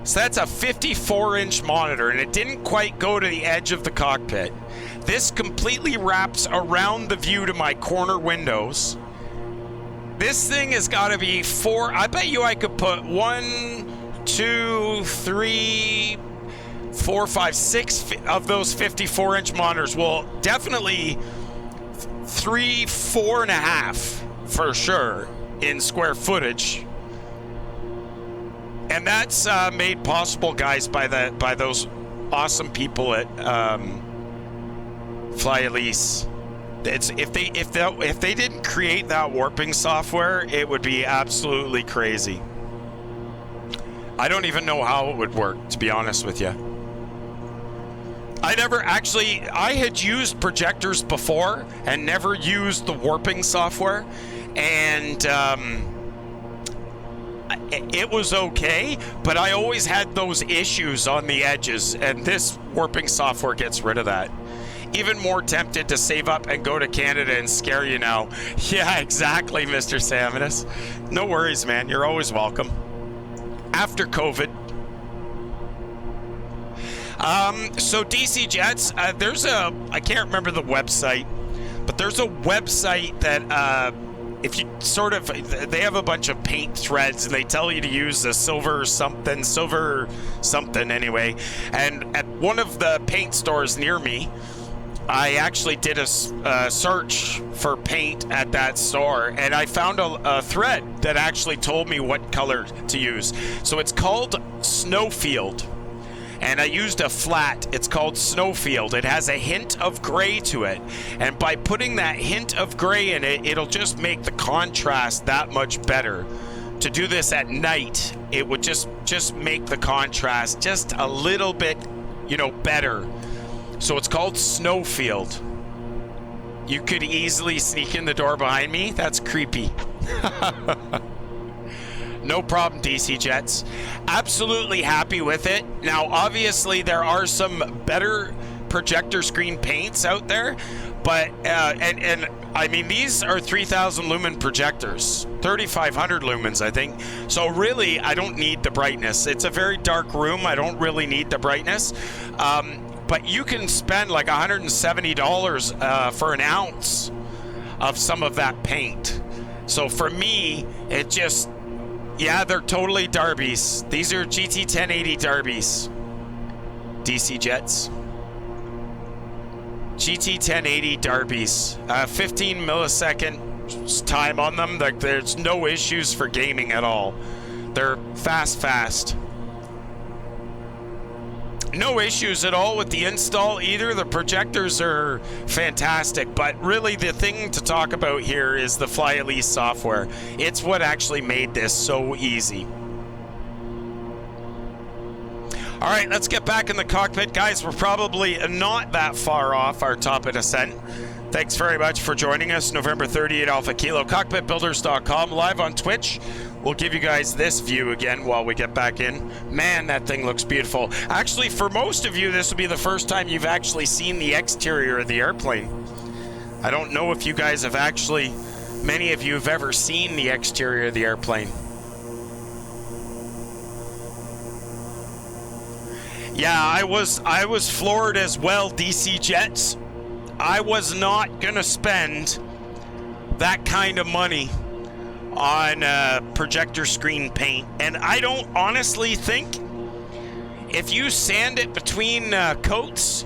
A: So that's a 54-inch monitor, and it didn't quite go to the edge of the cockpit. This completely wraps around the view to my corner windows. This thing has got to be I bet you I could put 1, 2, 3, 4, 5, 6 of those 54-inch monitors. Well, definitely 3, 4.5 for sure in square footage. And that's made possible, guys, by those awesome people at Fly Elise. If they didn't create that warping software, it would be absolutely crazy. I don't even know how it would work, to be honest with you. I had used projectors before and never used the warping software, and it was okay, but I always had those issues on the edges, and this warping software gets rid of that. Even more tempted to save up and go to Canada and scare you now. Yeah, exactly, Mr. Saminus. No worries, man. You're always welcome. After COVID. So DC Jets, I can't remember the website, but there's a website that, if you they have a bunch of paint threads, and they tell you to use the silver something anyway. And at one of the paint stores near me, I actually did a search for paint at that store, and I found a thread that actually told me what color to use. So it's called Snowfield, and I used a flat. It's called Snowfield. It has a hint of gray to it, and by putting that hint of gray in it, it'll just make the contrast that much better. To do this at night, it would just make the contrast just a little bit, better. So it's called Snowfield. You could easily sneak in the door behind me. That's creepy. No problem, DC Jets. Absolutely happy with it. Now, obviously, there are some better projector screen paints out there, but and I mean, these are 3,000 lumen projectors, 3,500 lumens, I think. So really, I don't need the brightness. It's a very dark room. I don't really need the brightness. But you can spend like $170 for an ounce of some of that paint. So for me, it just, yeah, they're totally Darbies. These are GT 1080 Darbies. DC Jets. GT 1080 Darbies. 15 millisecond time on them. Like, there's no issues for gaming at all. They're fast. No issues at all with the install either. The projectors are fantastic, but really the thing to talk about here is the Fly Elise software. It's what actually made this so easy. All right, let's get back in the cockpit. Guys, we're probably not that far off our top of descent. Thanks very much for joining us. November 38 Alpha Kilo, Cockpitbuilders.com, live on Twitch. We'll give you guys this view again while we get back in. Man, that thing looks beautiful. Actually, for most of you, this will be the first time you've actually seen the exterior of the airplane. I don't know if you guys have actually, many of you have ever seen the exterior of the airplane. Yeah, I was floored as well, DC Jets. I was not gonna spend that kind of money on projector screen paint, and I don't honestly think, if you sand it between coats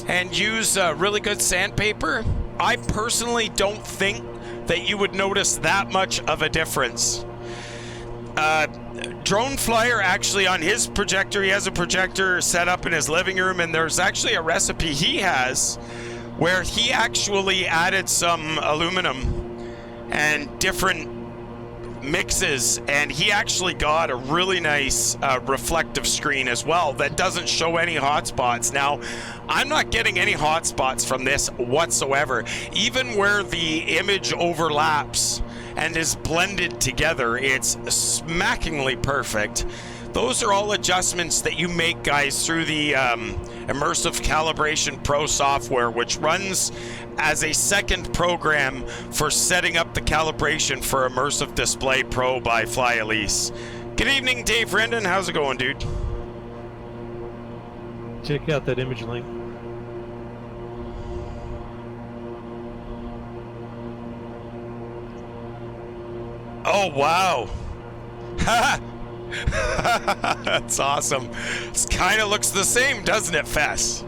A: and use really good sandpaper, I personally don't think that you would notice that much of a difference. Drone Flyer, actually, on his projector, he has a projector set up in his living room, and there's actually a recipe he has where he actually added some aluminum and different mixes, and he actually got a really nice reflective screen as well that doesn't show any hotspots. Now, I'm not getting any hotspots from this whatsoever. Even where the image overlaps and is blended together, it's smackingly perfect. Those are all adjustments that you make, guys, through the Immersive Calibration Pro software, which runs as a second program for setting up the calibration for Immersive Display Pro by Fly Elise. Good evening, Dave Rendon. How's it going, dude?
C: Check out that image link.
A: Oh, wow. That's awesome. It kind of looks the same, doesn't it, Fess?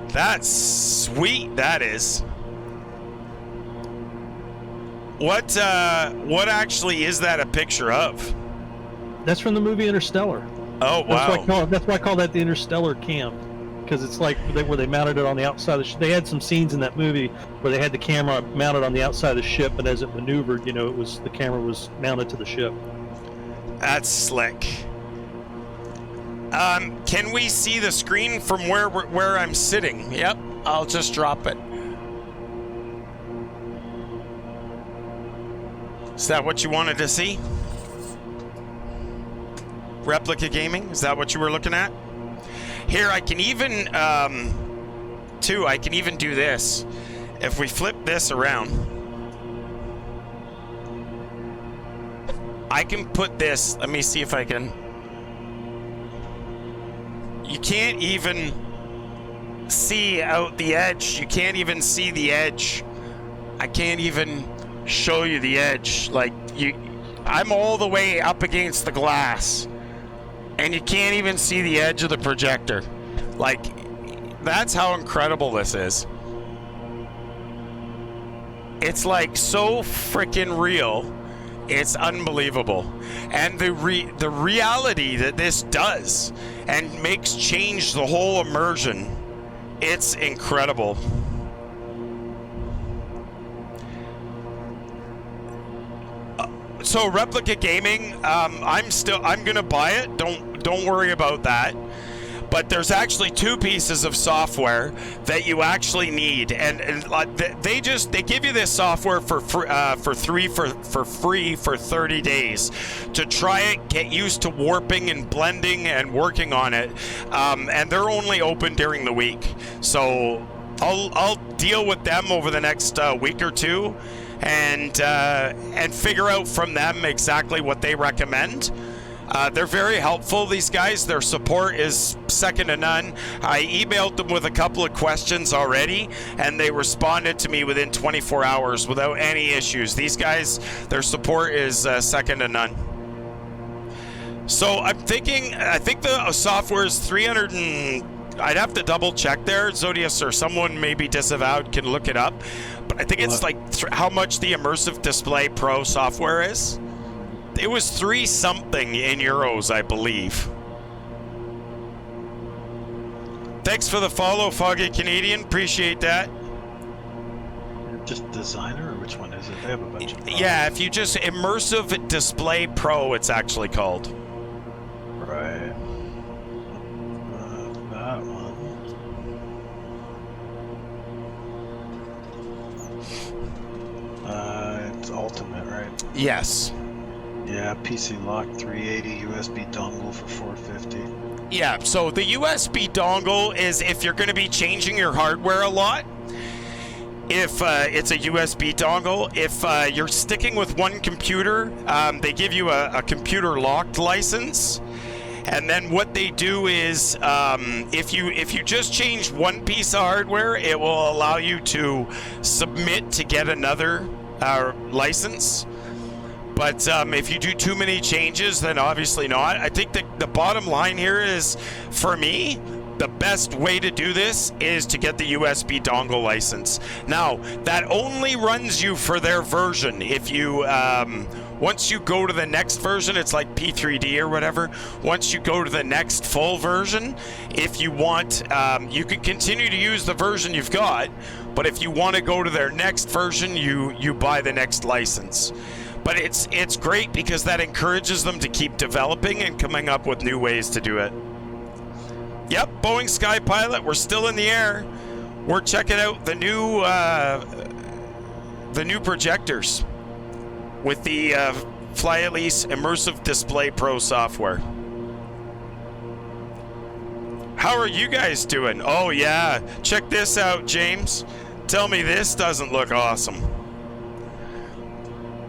A: That's sweet, that is. What actually is that a picture of?
C: That's from the movie Interstellar.
A: Oh, wow.
C: That's why I call that the Interstellar cam, because it's like where they mounted it on the outside of the ship. They had some scenes in that movie where they had the camera mounted on the outside of the ship, and as it maneuvered, you know, the camera was mounted to the ship.
A: That's slick. Can we see the screen from where I'm sitting? Yep, I'll just drop it. Is that what you wanted to see? Replica gaming? Is that what you were looking at? Here, I can even, I can even do this. If we flip this around, I can put this, let me see if I can. You can't even see out the edge. You can't even see the edge. I can't even show you the edge. Like, I'm all the way up against the glass, and you can't even see the edge of the projector. Like, that's how incredible this is. It's like so freaking real. It's unbelievable. And the reality that this does and makes change the whole immersion, it's incredible. So Replica Gaming, I'm gonna buy it. Don't worry about that. But there's actually two pieces of software that you actually need, and they give you this software for free for 30 days to try it, get used to warping and blending and working on it, and they're only open during the week. So I'll deal with them over the next week or two, and figure out from them exactly what they recommend. They're very helpful, these guys. Their support is second to none. I emailed them with a couple of questions already, and they responded to me within 24 hours without any issues. These guys, their support is second to none. So I think the software is 300 and... I'd have to double check there. Zodius or someone maybe disavowed can look it up. But I think it's like how much the Immersive Display Pro software is. It was 3 something in euros, I believe. Thanks for the follow, Foggy Canadian. Appreciate that.
D: Just Designer, or which one is it? They have a bunch of products.
A: Yeah, if you just Immersive Display Pro, it's actually called.
D: Right. That one. It's Ultimate, right?
A: Yes.
D: Yeah, PC lock 380, USB dongle for 450.
A: Yeah, so the USB dongle is if you're going to be changing your hardware a lot. If it's a USB dongle, if you're sticking with one computer, they give you a computer locked license. And then what they do is, if you just change one piece of hardware, it will allow you to submit to get another license. But if you do too many changes, then obviously not. I think the bottom line here is, for me, the best way to do this is to get the USB dongle license. Now, that only runs you for their version. If you, once you go to the next version, it's like P3D or whatever. Once you go to the next full version, if you want, you can continue to use the version you've got. But if you want to go to their next version, you buy the next license. But it's great because that encourages them to keep developing and coming up with new ways to do it. Yep, Boeing Sky Pilot, we're still in the air. We're checking out the new projectors with the FlyElise Immersive Display Pro software. How are you guys doing? Oh yeah, check this out, James. Tell me this doesn't look awesome.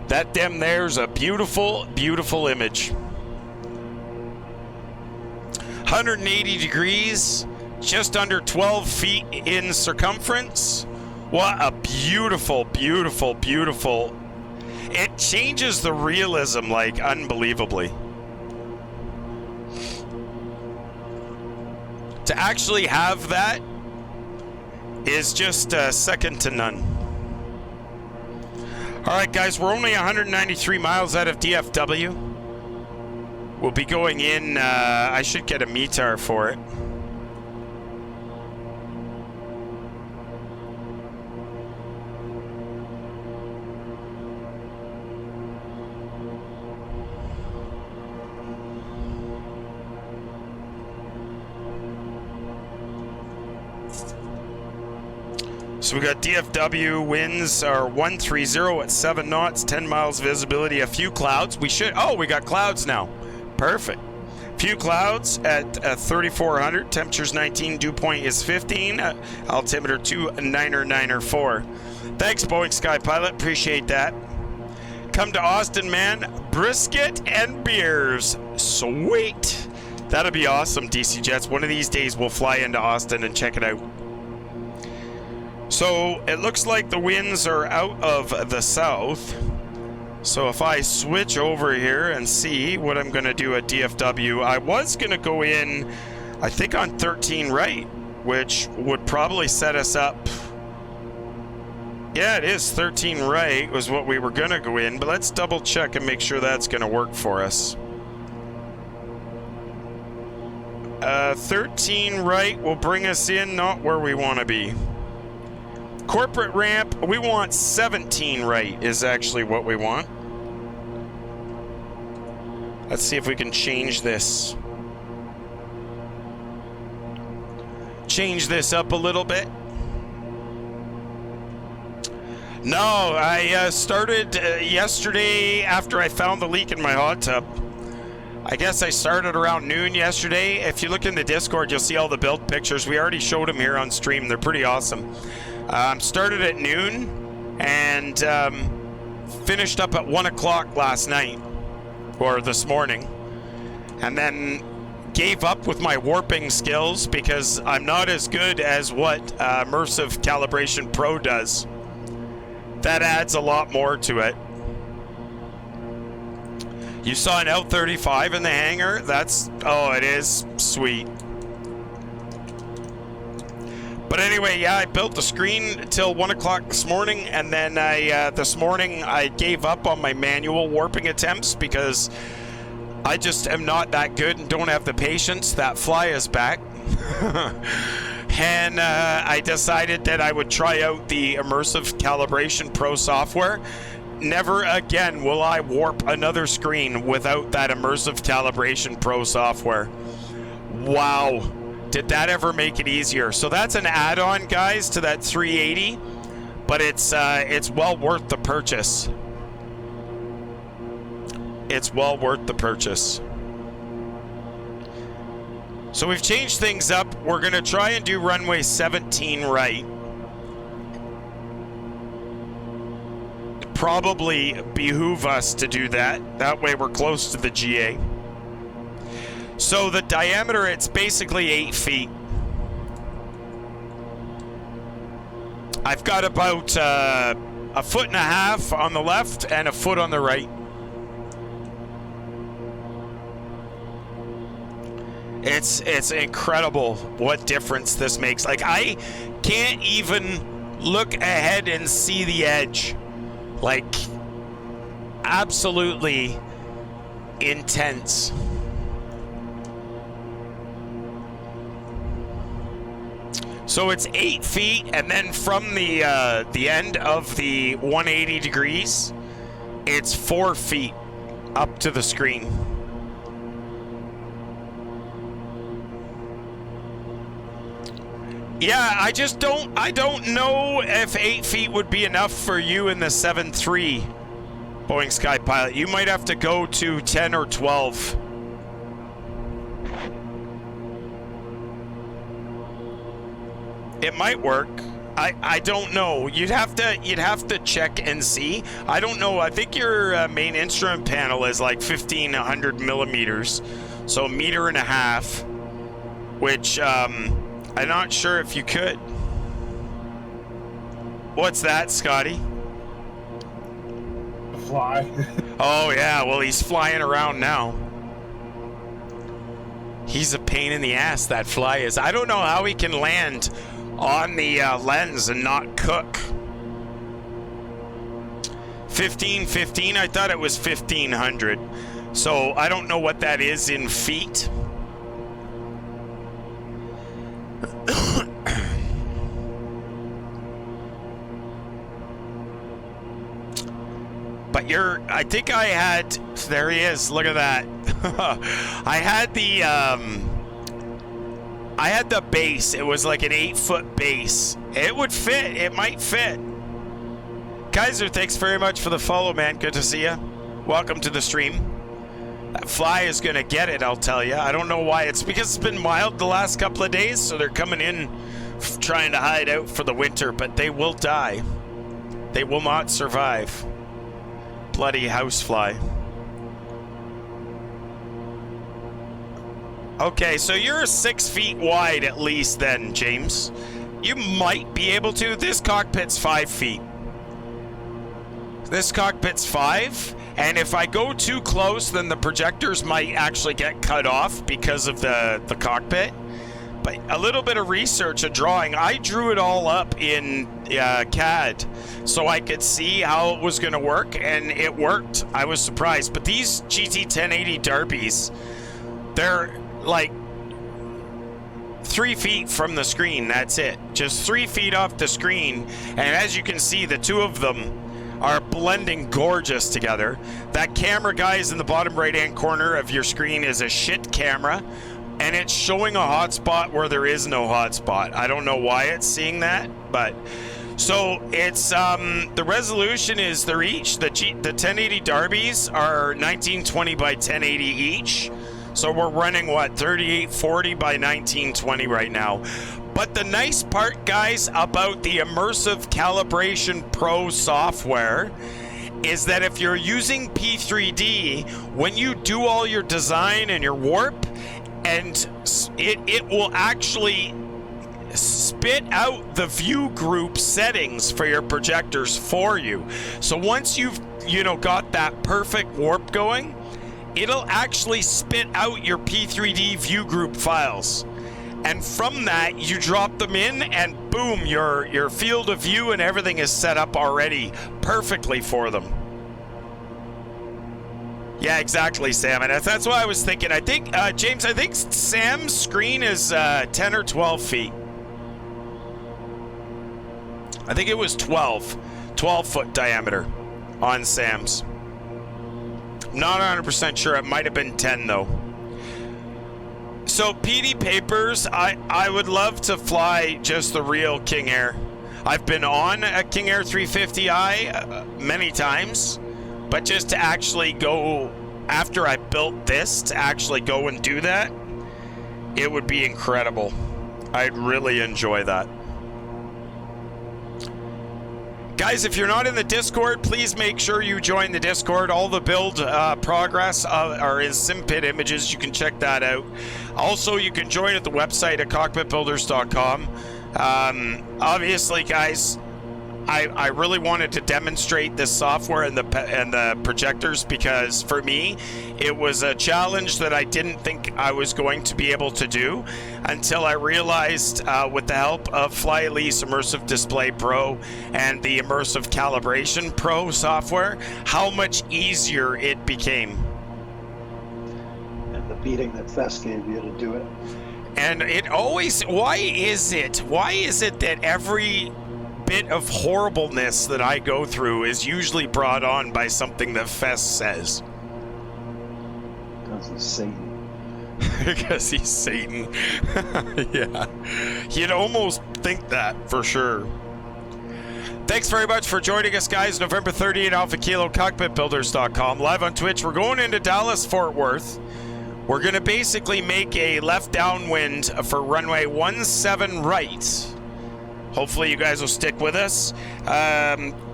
A: That dem there's a beautiful, beautiful image. 180 degrees, just under 12 feet in circumference. What a beautiful, beautiful, beautiful. It changes the realism like unbelievably. To actually have that is just second to none. All right, guys, we're only 193 miles out of DFW. We'll be going in, I should get a METAR for it. So we got DFW winds are 130 at 7 knots, 10 miles visibility, a few clouds. We got clouds now. Perfect. Few clouds at 3,400, temperature's 19, dew point is 15, altimeter 2994. Thanks, Boeing Sky Pilot, appreciate that. Come to Austin, man. Brisket and beers. Sweet. That'll be awesome, DC Jets. One of these days we'll fly into Austin and check it out. So it looks like the winds are out of the south. So if I switch over here and see what I'm going to do at DFW, I was going to go in, I think on 13 right, which would probably set us up. Yeah, it is 13 right was what we were going to go in, but let's double check and make sure that's going to work for us. 13 right will bring us in, not where we want to be. Corporate ramp, we want 17 right is actually what we want. Let's see if we can change this. Change this up a little bit. No, I started yesterday after I found the leak in my hot tub. I guess I started around noon yesterday. If you look in the Discord, you'll see all the build pictures. We already showed them here on stream. They're pretty awesome. Started at noon and finished up at 1 o'clock last night, or this morning, and then gave up with my warping skills because I'm not as good as what Immersive Calibration Pro does. That adds a lot more to it. You saw an L35 in the hangar? Oh, it is sweet. But anyway, yeah, I built the screen till 1 o'clock this morning, and then this morning I gave up on my manual warping attempts because I just am not that good and don't have the patience. That fly is back. And I decided that I would try out the Immersive Calibration Pro software. Never again will I warp another screen without that Immersive Calibration Pro software. Wow. Did that ever make it easier? So that's an add-on, guys, to that 380, but it's well worth the purchase. It's well worth the purchase. So we've changed things up. We're gonna try and do runway 17 right. Probably behoove us to do that. That way we're close to the GA. So the diameter, it's basically 8 feet. I've got about a foot and a half on the left and a foot on the right. It's incredible what difference this makes. Like, I can't even look ahead and see the edge. Like, absolutely intense. So it's 8 feet, and then from the end of the 180 degrees, it's 4 feet up to the screen. Yeah, I don't know if 8 feet would be enough for you in the 7.3 Boeing Sky Pilot. You might have to go to 10 or 12. It might work. I don't know. You'd have to check and see. I don't know. I think your main instrument panel is like 1,500 millimeters, so 1.5 meters. which I'm not sure if you could. What's that, Scotty?
E: A fly.
A: Oh yeah, well he's flying around now. He's a pain in the ass, that fly is. I don't know how he can land on the lens and not cook. 1515, I thought it was 1500. So I don't know what that is in feet. But I think I had, there he is, look at that. I had the base. It was like an 8-foot base. It would fit, it might fit. Kaiser, thanks very much for the follow, man. Good to see you. Welcome to the stream. That fly is gonna get it, I'll tell you. I don't know why. It's because it's been mild the last couple of days, so they're coming in trying to hide out for the winter, but they will die. They will not survive. Bloody housefly. Okay, so you're 6 feet wide at least then, James. You might be able to. This cockpit's 5 feet. This cockpit's 5, and if I go too close, then the projectors might actually get cut off because of the cockpit. But a little bit of research, a drawing, I drew it all up in CAD so I could see how it was going to work, and it worked. I was surprised. But these GT 1080 Derbies, they're like 3 feet from the screen. That's it. Just 3 feet off the screen. And as you can see, the two of them are blending gorgeous together. That camera, guys, in the bottom right-hand corner of your screen is a shit camera. And it's showing a hotspot where there is no hotspot. I don't know why it's seeing that, but so it's the resolution is they're each the 1080 Derbies are 1920 by 1080 each. So we're running what, 3840 by 1920 right now. But the nice part, guys, about the Immersive Calibration Pro software is that if you're using P3D, when you do all your design and your warp, and it will actually spit out the view group settings for your projectors for you. So once you've got that perfect warp going, it'll actually spit out your P3D view group files. And from that, you drop them in and boom, your field of view and everything is set up already perfectly for them. Yeah, exactly, Sam. And that's what I was thinking. I think, James, I think Sam's screen is 10 or 12 feet. I think it was 12 foot diameter on Sam's. Not 100% sure. It might have been 10, though. So, PD Papers, I would love to fly just the real KingAir. I've been on a KingAir 350i many times. But just to actually go, after I built this, to actually go and do that, it would be incredible. I'd really enjoy that. Guys, if you're not in the Discord, please make sure you join the Discord. All the build progress are in SimPit images. You can check that out. Also, you can join at the website at cockpitbuilders.com. Obviously, guys, I really wanted to demonstrate this software and the projectors because for me it was a challenge that I didn't think I was going to be able to do until I realized with the help of FlyElise Immersive Display Pro and the Immersive Calibration Pro software how much easier it became.
F: And the beating that Fest gave you to do it.
A: And it always, why is it that every bit of horribleness that I go through is usually brought on by something that Fest says?
F: Because he's Satan.
A: Because he's Satan. Yeah. You'd almost think that for sure. Thanks very much for joining us, guys. November 30th, Alpha Kilo, Cockpitbuilders.com. Live on Twitch. We're going into Dallas, Fort Worth. We're going to basically make a left downwind for runway 17 right. Hopefully you guys will stick with us.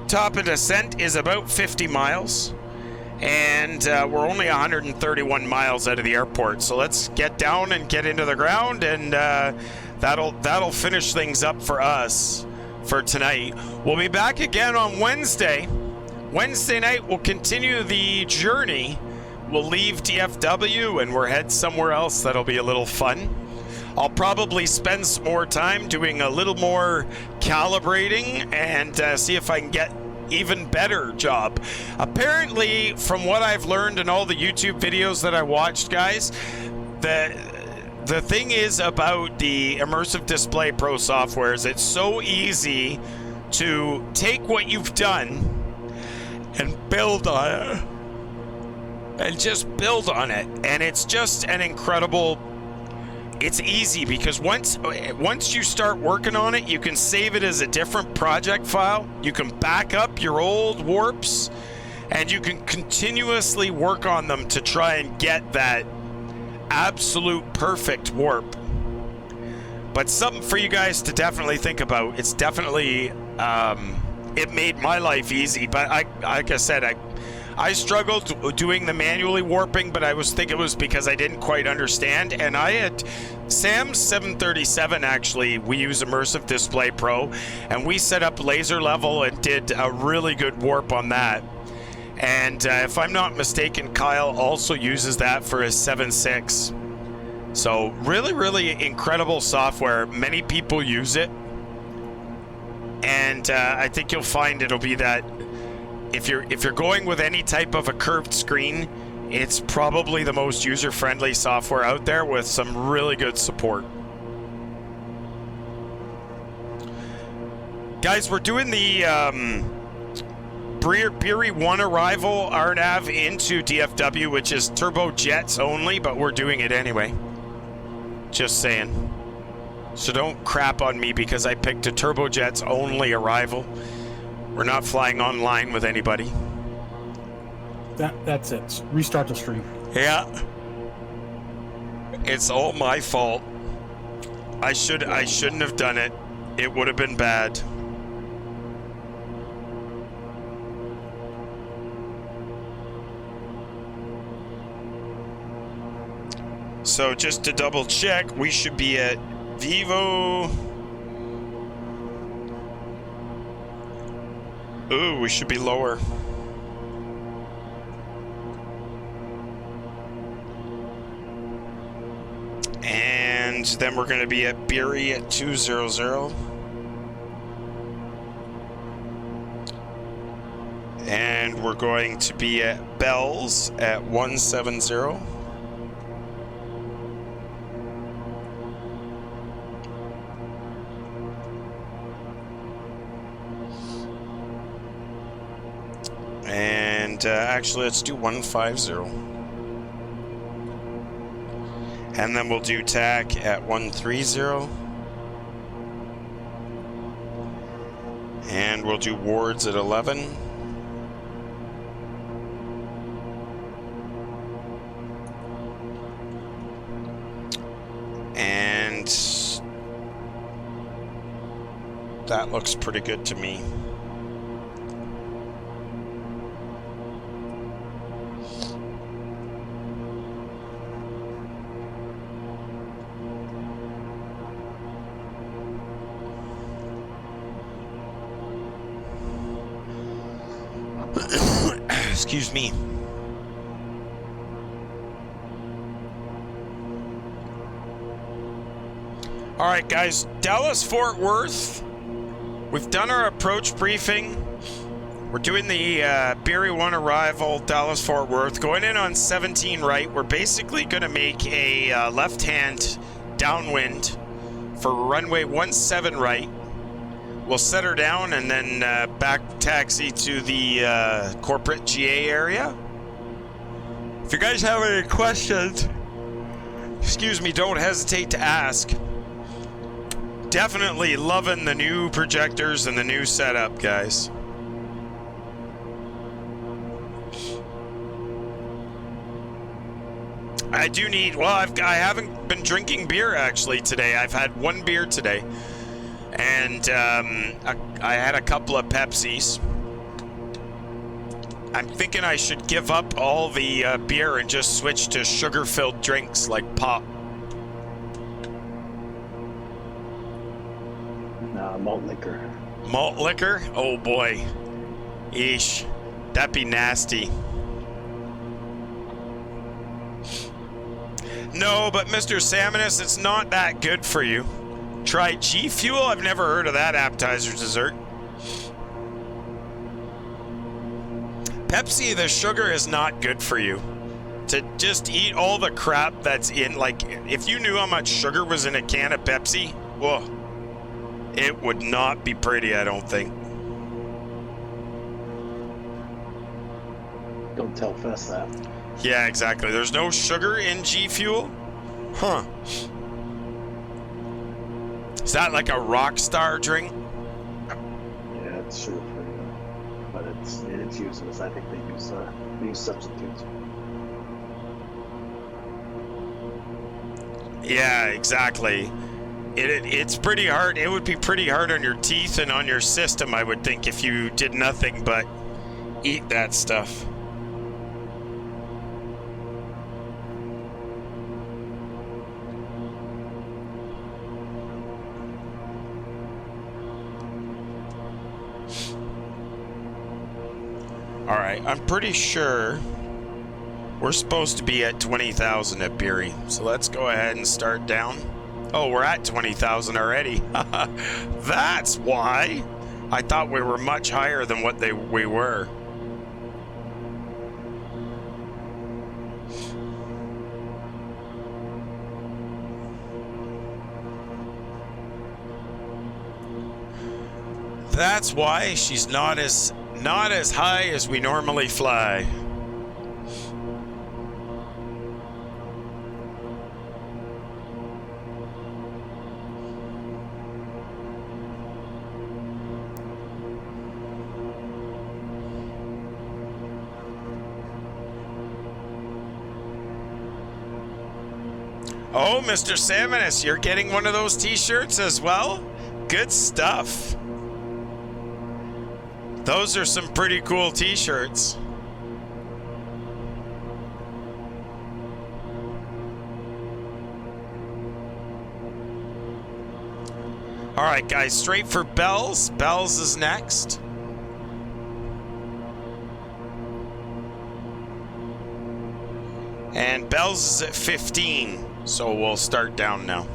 A: Top of descent is about 50 miles. and we're only 131 miles out of the airport. So let's get down and get into the ground, and that'll finish things up for us for tonight. We'll be back again on Wednesday. Wednesday night, we'll continue the journey. We'll leave DFW and we'll head somewhere else that'll be a little fun. I'll probably spend some more time doing a little more calibrating and see if I can get even better job. Apparently, from what I've learned in all the YouTube videos that I watched, guys, the thing is about the Immersive Display Pro software is it's so easy to take what you've done and build on it. And just build on it. And it's just an incredible... It's easy because once you start working on it, you can save it as a different project file. You can back up your old warps, and you can continuously work on them to try and get that absolute perfect warp. But something for you guys to definitely think about. It's definitely it made my life easy, but like I said, I struggled doing the manually warping, but I think it was because I didn't quite understand. And I had Sam's 737, actually, we use Immersive Display Pro, and we set up laser level and did a really good warp on that. And if I'm not mistaken, Kyle also uses that for his 7.6. So really, really incredible software. Many people use it. And I think you'll find it'll be that if you're going with any type of a curved screen, it's probably the most user-friendly software out there with some really good support. Guys, we're doing the Beery 1 arrival RNAV into DFW, which is turbojets only, but we're doing it anyway. Just saying. So don't crap on me because I picked a turbojets only arrival. We're not flying online with anybody.
E: That's it. Restart the stream.
A: Yeah. It's all my fault. I shouldn't have done it. It would have been bad. So just to double check, we should be at Vivo. Ooh, we should be lower. And then we're going to be at Beery at 200. And we're going to be at Bells at 170. And actually, let's do 150. And then we'll do TAC at 130. And we'll do Wards at 11. And that looks pretty good to me. Excuse me. All right, guys, Dallas Fort Worth. We've done our approach briefing. We're doing the Beery 1 arrival, Dallas Fort Worth. Going in on 17 right. We're basically going to make a left-hand downwind for runway 17 right. We'll set her down and then back taxi to the corporate GA area. If you guys have any questions, excuse me, don't hesitate to ask. Definitely loving the new projectors and the new setup, guys. I do need, well, I haven't been drinking beer actually today. I've had one beer today. And I had a couple of Pepsis. I'm thinking I should give up all the beer and just switch to sugar-filled drinks like pop.
F: Malt liquor.
A: Malt liquor? Oh boy. Eesh. That'd be nasty. No, but Mr. Salmonus, it's not that good for you. Try G Fuel? I've never heard of that appetizer dessert. Pepsi, the sugar is not good for you. To just eat all the crap that's in, like, if you knew how much sugar was in a can of Pepsi, whoa, it would not be pretty, I don't think.
F: Don't tell Fess that.
A: Yeah, exactly. There's no sugar in G Fuel? Huh. Is that like a rock star drink?
F: Yeah, it's sugar free, but it's useless. I think they use substitutes.
A: Yeah, exactly. It's pretty hard. It would be pretty hard on your teeth and on your system, I would think, if you did nothing but eat that stuff. All right, I'm pretty sure we're supposed to be at 20,000 at Beery. So let's go ahead and start down. Oh, we're at 20,000 already. That's why. I thought we were much higher than what we were. That's why she's not as high as we normally fly. Oh, Mr. Salmonus, you're getting one of those t-shirts as well? Good stuff. Those are some pretty cool t-shirts. All right, guys, straight for Bells. Bells is next. And Bells is at 15, so we'll start down now.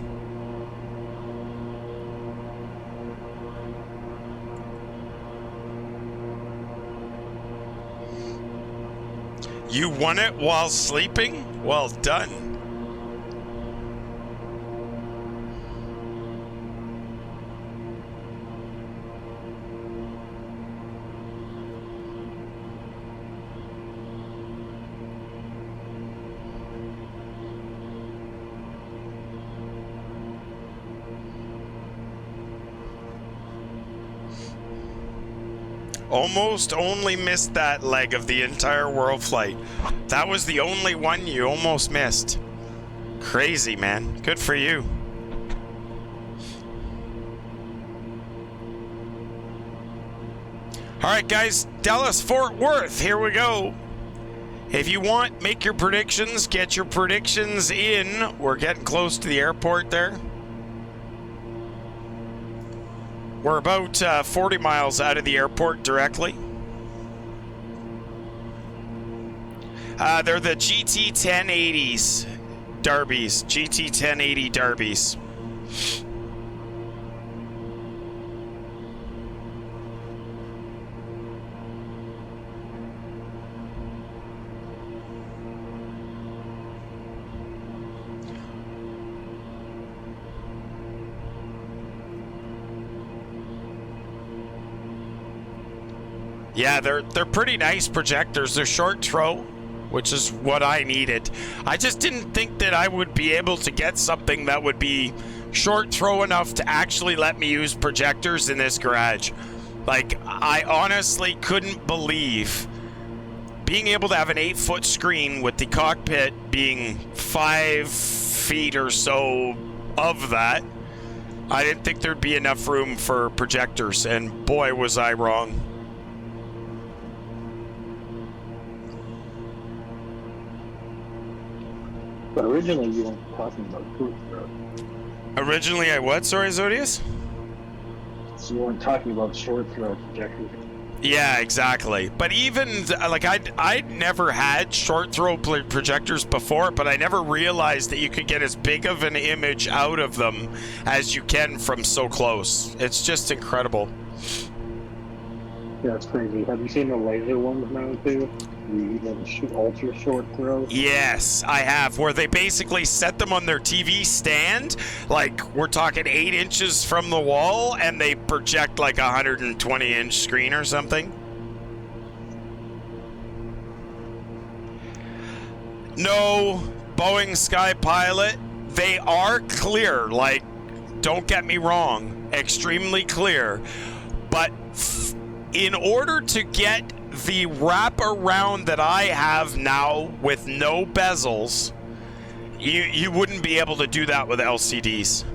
A: You won it while sleeping? Well done. Almost only missed that leg of the entire world flight. That was the only one you almost missed. Crazy, man. Good for you. All right, guys. Dallas Fort Worth. Here we go. If you want, make your predictions. Get your predictions in. We're getting close to the airport there. We're about 40 miles out of the airport directly. They're the GT 1080s Derbies. GT 1080 Derbies. Yeah, they're pretty nice projectors. They're short throw, which is what I needed. I just didn't think that I would be able to get something that would be short throw enough to actually let me use projectors in this garage. Like, I honestly couldn't believe being able to have an 8-foot screen with the cockpit being 5 feet or so of that. I didn't think there'd be enough room for projectors, and boy was I wrong.
F: But originally you weren't talking about short throw.
A: Originally, I what? Sorry, Zodius?
F: So you weren't talking about short throw projectors.
A: Yeah, exactly. But even like I'd never had short throw projectors before, but I never realized that you could get as big of an image out of them as you can from so close. It's just incredible.
F: Yeah, it's crazy. Have you seen the laser ones now too? The ultra short throw.
A: Yes, I have. Where they basically set them on their TV stand, like we're talking 8 inches from the wall, and they project like a 120-inch screen or something. No, Boeing Sky Pilot, they are clear. Like, don't get me wrong, extremely clear. But in order to get the wraparound that I have now with no bezels, you wouldn't be able to do that with LCDs.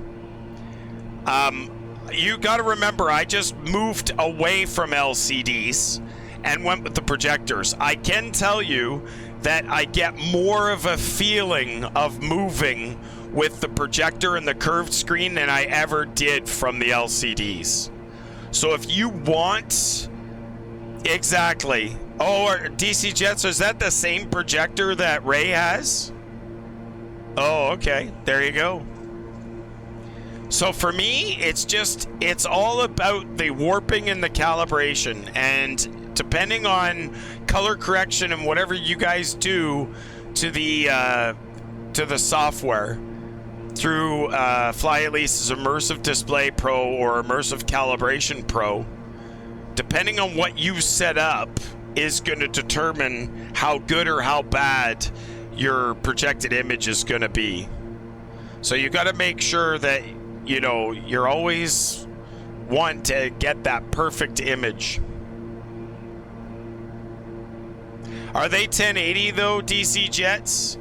A: You got to remember, I just moved away from LCDs and went with the projectors. I can tell you that I get more of a feeling of moving with the projector and the curved screen than I ever did from the LCDs. So if you want... Exactly. Oh, DC Jets, is that the same projector that Ray has? Oh, okay. There you go. So for me, it's all about the warping and the calibration. And depending on color correction and whatever you guys do to the software through Flyelease's Immersive Display Pro or Immersive Calibration Pro, depending on what you set up is going to determine how good or how bad your projected image is going to be. So you got to make sure that, you know, you're always want to get that perfect image. Are they 1080 though, DC Jets?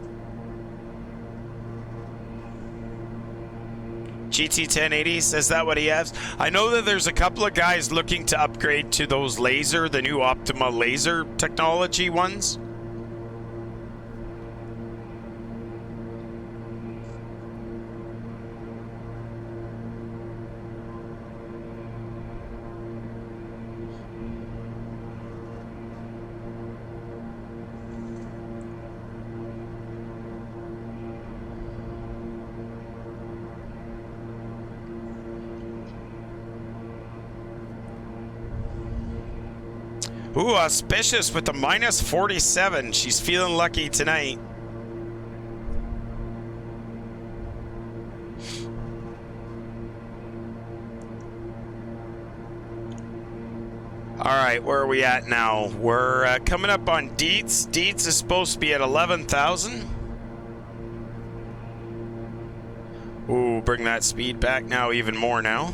A: GT 1080s, is that what he has? I know that there's a couple of guys looking to upgrade to those laser, the new Optima laser technology ones. Ooh, Auspicious with the minus 47. She's feeling lucky tonight. All right, where are we at now? We're coming up on Dietz. Dietz is supposed to be at 11,000. Ooh, bring that speed back now even more now.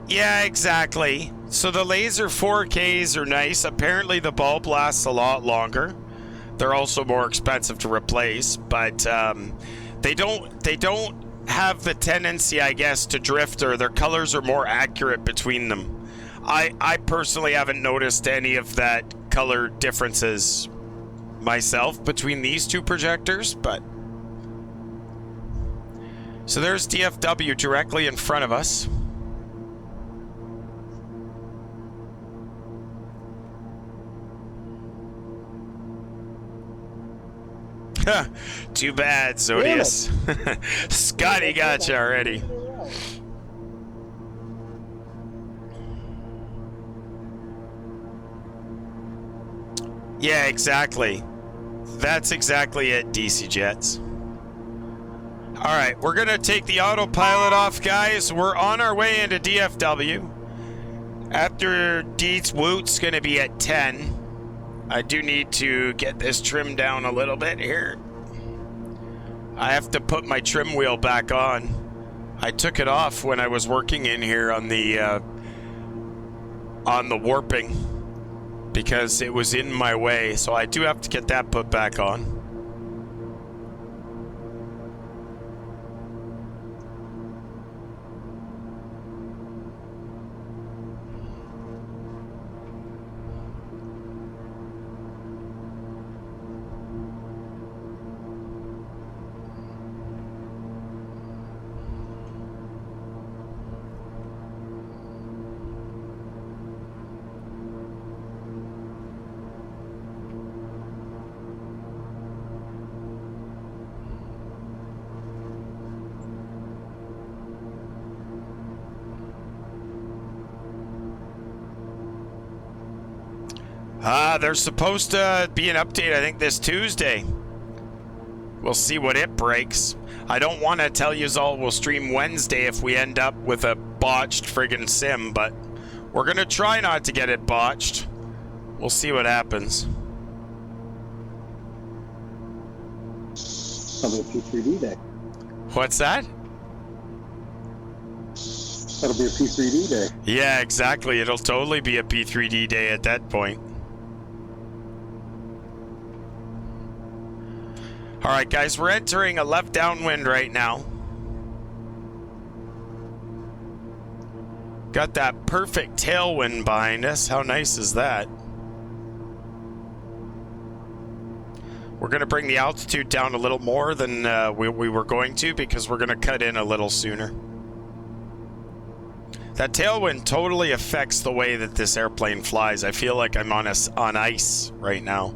A: Yeah, exactly. So the laser 4Ks are nice. Apparently the bulb lasts a lot longer. They're also more expensive to replace, but they don't have the tendency, I guess, to drift, or their colors are more accurate between them. I personally haven't noticed any of that color differences myself between these two projectors, but so there's DFW directly in front of us. Too bad, Zodius. Scotty got you already. Yeah, exactly. That's exactly it, DC Jets. All right, we're going to take the autopilot off, guys. We're on our way into DFW. After Dietz, Woot's going to be at 10. I do need to get this trim down a little bit here. I have to put my trim wheel back on. I took it off when I was working in here on the warping because it was in my way. So I do have to get that put back on. There's supposed to be an update, I think, this Tuesday. We'll see what it breaks. I don't want to tell you all we'll stream Wednesday if we end up with a botched friggin' sim, but we're going to try not to get it botched. We'll see what happens.
F: Probably a P3D day.
A: What's that?
F: That'll be a P3D day.
A: Yeah, exactly. It'll totally be a P3D day at that point. All right, guys, we're entering a left downwind right now. Got that perfect tailwind behind us. How nice is that? We're going to bring the altitude down a little more than we were going to because we're going to cut in a little sooner. That tailwind totally affects the way that this airplane flies. I feel like I'm on ice right now.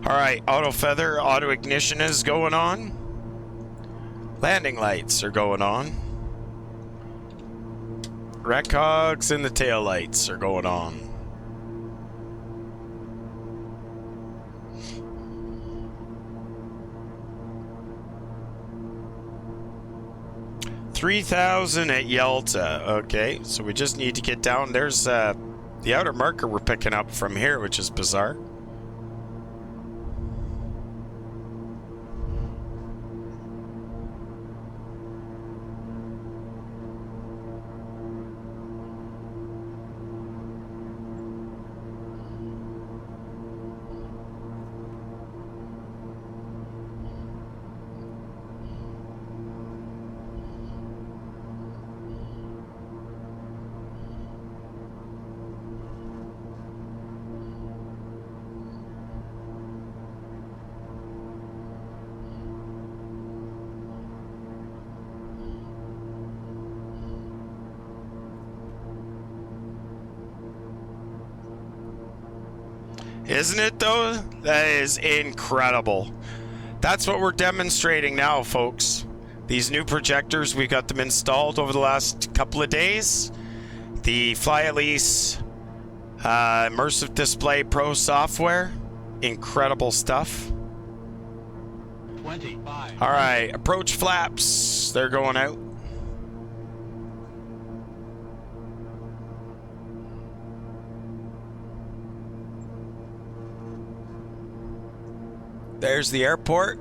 A: All right, auto feather, auto ignition is going on. Landing lights are going on. Recogs and the tail lights are going on. $3,000 at Yalta. Okay, so we just need to get down. There's the outer marker we're picking up from here, which is bizarre. Isn't it though? That is incredible. That's what we're demonstrating now, folks. These new projectors, we got them installed over the last couple of days. The Fly-At-Lease Immersive Display Pro software. Incredible stuff.
E: 25.
A: All right, approach flaps. They're going out. There's the airport.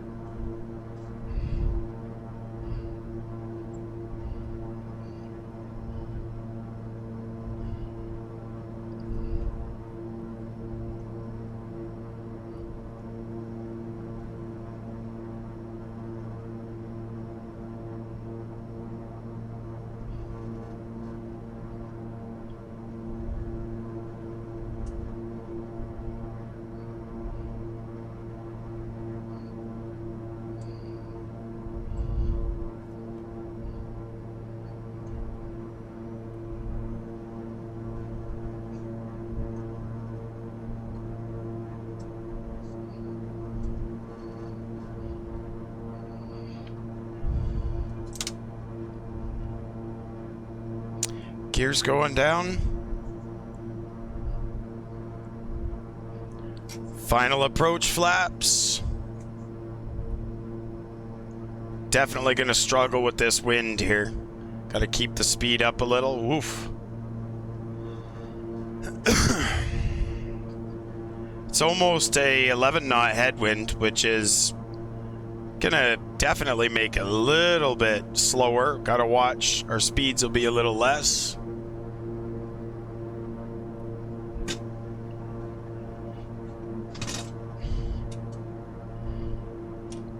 A: Gears going down. Final approach flaps. Definitely going to struggle with this wind here. Got to keep the speed up a little. Woof. It's almost a 11 knot headwind, which is gonna definitely make it a little bit slower. Gotta watch, our speeds will be a little less.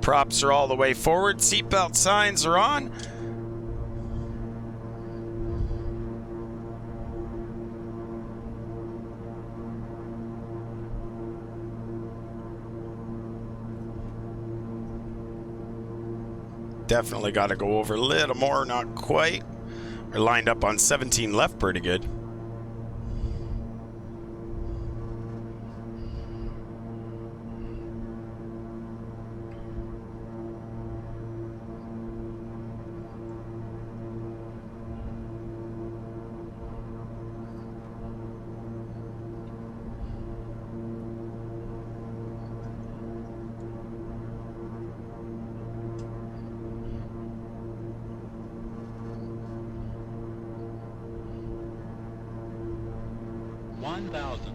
A: Props are all the way forward. Seatbelt signs are on. Definitely got to go over a little more, not quite. We're lined up on 17 left pretty good.
E: 1,000.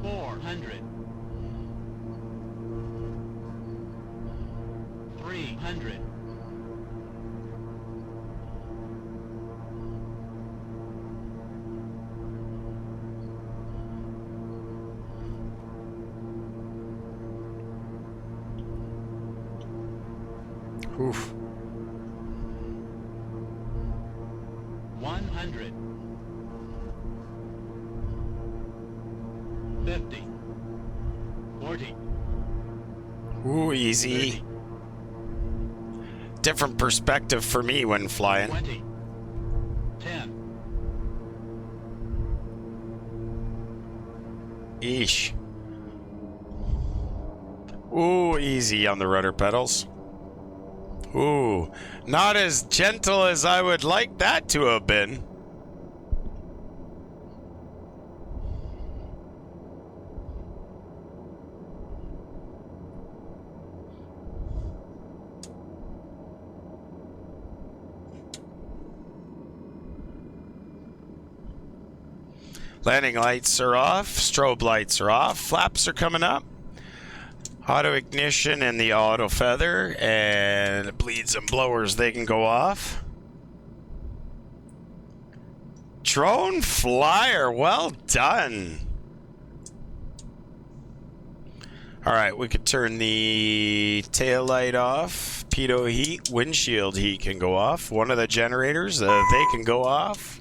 E: $400. $300.
A: Oof.
E: 100. 50. 40.
A: Ooh, easy.
E: 30.
A: Different perspective for me when flying.
E: 20. 10.
A: Eesh. Ooh, easy on the rudder pedals. Ooh, not as gentle as I would like that to have been. Landing lights are off, strobe lights are off, flaps are coming up. Auto ignition and the auto feather, and bleeds and blowers, they can go off. Drone flyer, well done. All right, we could turn the tail light off. Pitot heat, windshield heat can go off. One of the generators, they can go off.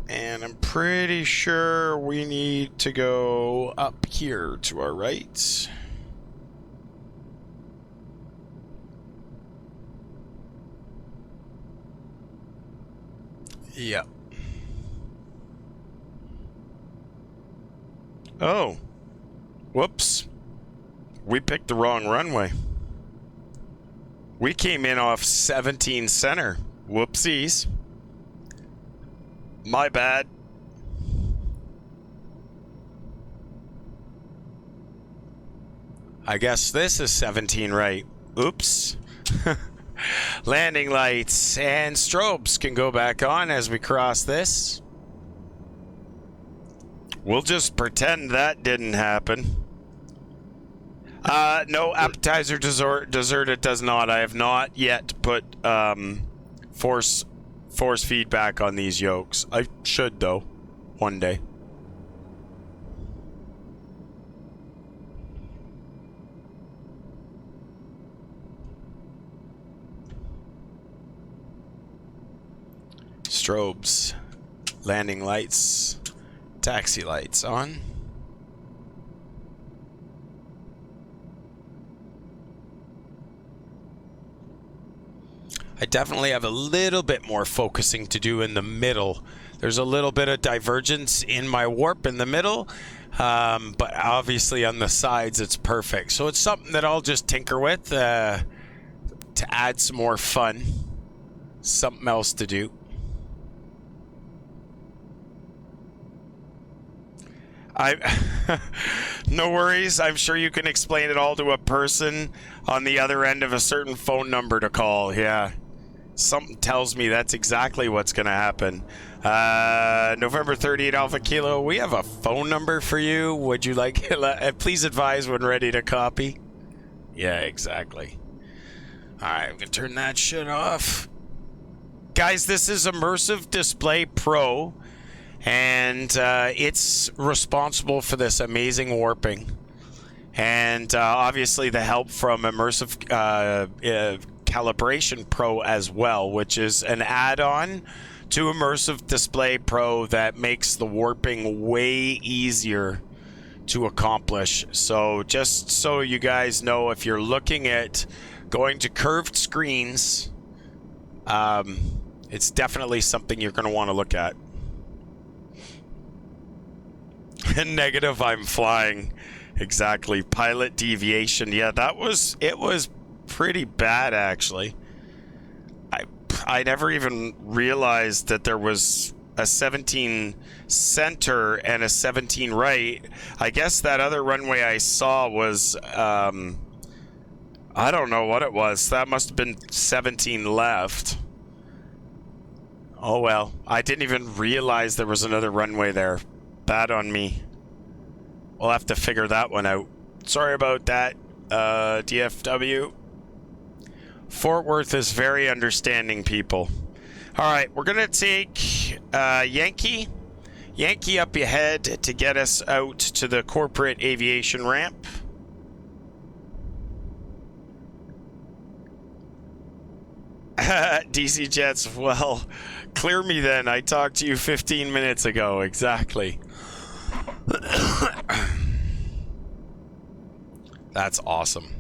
A: And I'm pretty sure we need to go up here to our right. Yep. Oh. Whoops. We picked the wrong runway. We came in off 17 center. Whoopsies. My bad. I guess this is 17 right. Oops. Landing lights and strobes can go back on as we cross this. We'll just pretend that didn't happen. No, appetizer dessert it does not. I have not yet put force feedback on these yokes. I should though, one day. Strobes, landing lights, taxi lights on. I definitely have a little bit more focusing to do in the middle. There's a little bit of divergence in my warp in the middle, but obviously on the sides it's perfect. So it's something that I'll just tinker with to add some more fun. Something else to do. No worries. I'm sure you can explain it all to a person on the other end of a certain phone number to call. Yeah. Something tells me that's exactly what's going to happen. November 38 Alpha Kilo, we have a phone number for you. Would you like, please advise when ready to copy? Yeah, exactly. All right, we can turn that shit off. Guys, this is Immersive Display Pro, and it's responsible for this amazing warping. And obviously the help from Immersive Calibration Pro as well, which is an add-on to Immersive Display Pro that makes the warping way easier to accomplish. So just so you guys know, if you're looking at going to curved screens, it's definitely something you're going to want to look at. Negative, I'm flying. Exactly. Pilot deviation. Yeah, it was pretty bad, actually. I never even realized that there was a 17 center and a 17 right. I guess that other runway I saw was, I don't know what it was. That must have been 17 left. Oh well, I didn't even realize there was another runway there. Bad on me. We'll have to figure that one out. Sorry about that, DFW. Fort Worth is very understanding people. All right, we're gonna take Yankee up ahead to get us out to the corporate aviation ramp. DC Jets, well, clear me then. I talked to you 15 minutes ago. Exactly. That's awesome.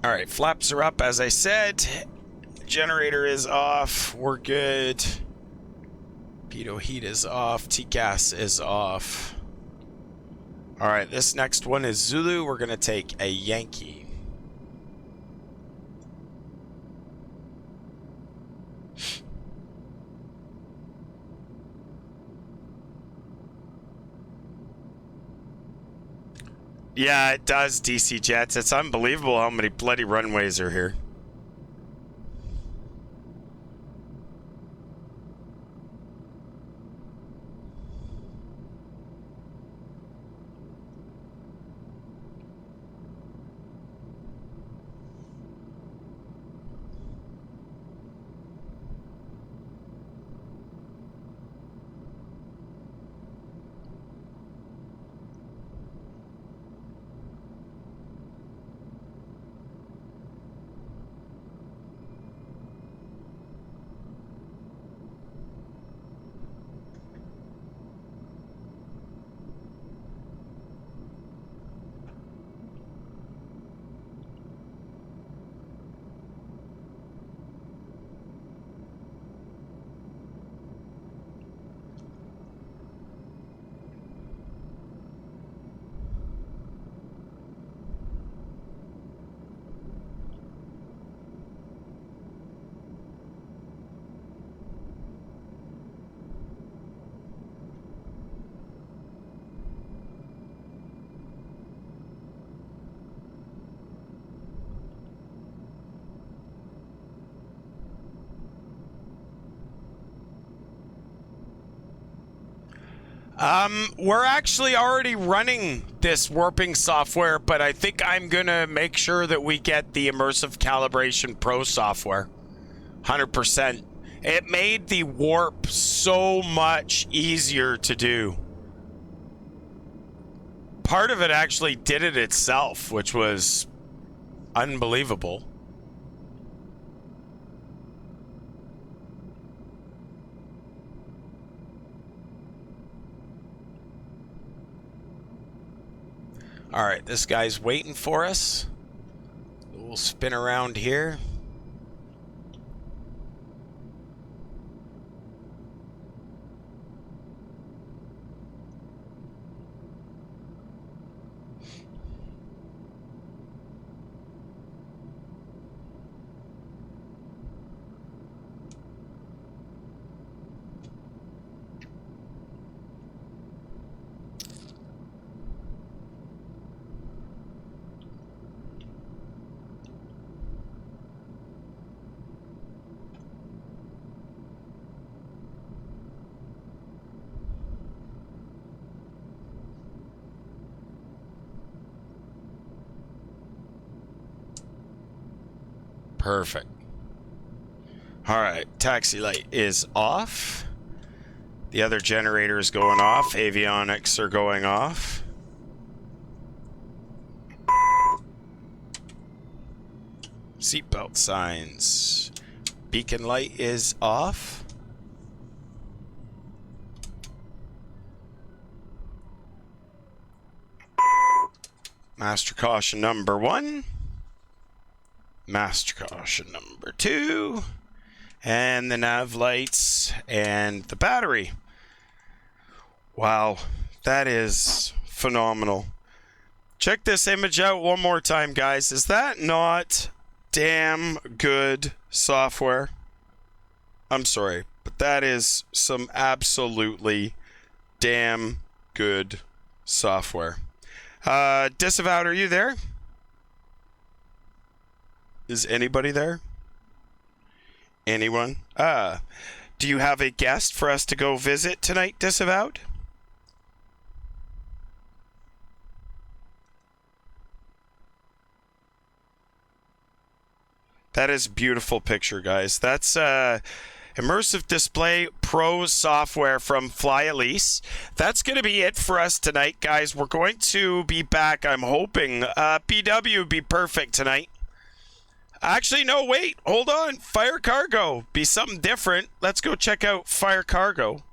A: All right, flaps are up, as I said. Generator is off. We're good. Pitot heat is off. TCAS is off. All right, this next one is Zulu. We're going to take a Yankee. Yeah, it does, DC Jets. It's unbelievable how many bloody runways are here. We're actually already running this warping software, but I think I'm gonna make sure that we get the Immersive Calibration Pro software. 100%. It made the warp so much easier to do. Part of it actually did it itself, which was unbelievable. All right, this guy's waiting for us. We'll spin around here. Perfect. All right, taxi light is off. The other generator is going off. Avionics are going off. Seatbelt signs. Beacon light is off. Master caution number 1. Master caution number 2. And the nav lights and the battery. Wow, that is phenomenal. Check this image out one more time, guys. Is that not damn good software? I'm sorry, but that is some absolutely damn good software. Disavowed, are you there? Is anybody there? Anyone? Do you have a guest for us to go visit tonight, Disavowed? That is a beautiful picture, guys. That's Immersive Display Pro software from FlyElise. That's going to be it for us tonight, guys. We're going to be back, I'm hoping. PW would be perfect tonight. Actually, no, wait. Hold on. Fire Cargo. Be something different. Let's go check out Fire Cargo.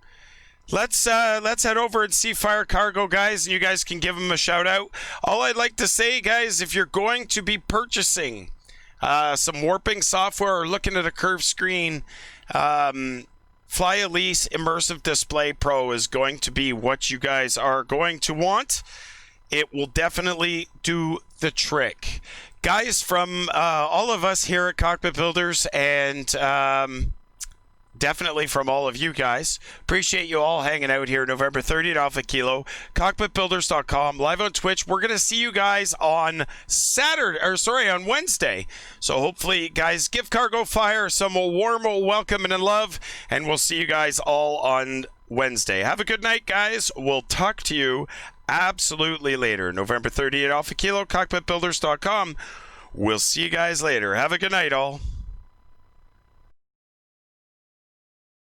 A: Let's head over and see Fire Cargo, guys, and you guys can give them a shout out. All I'd like to say, guys, if you're going to be purchasing some warping software or looking at a curved screen, FlyElise Immersive Display Pro is going to be what you guys are going to want. It will definitely do the trick. Guys, from all of us here at Cockpit Builders and definitely from all of you guys, appreciate you all hanging out here November 30th Alpha Kilo, cockpitbuilders.com, live on Twitch. We're going to see you guys on on Wednesday. So hopefully, guys, give Cargo Fire some warm welcome and love, and we'll see you guys all on Wednesday. Have a good night, guys. We'll talk to you absolutely later. November 30th Alpha Kilo, cockpitbuilders.com. We'll see you guys later. Have a good night, all.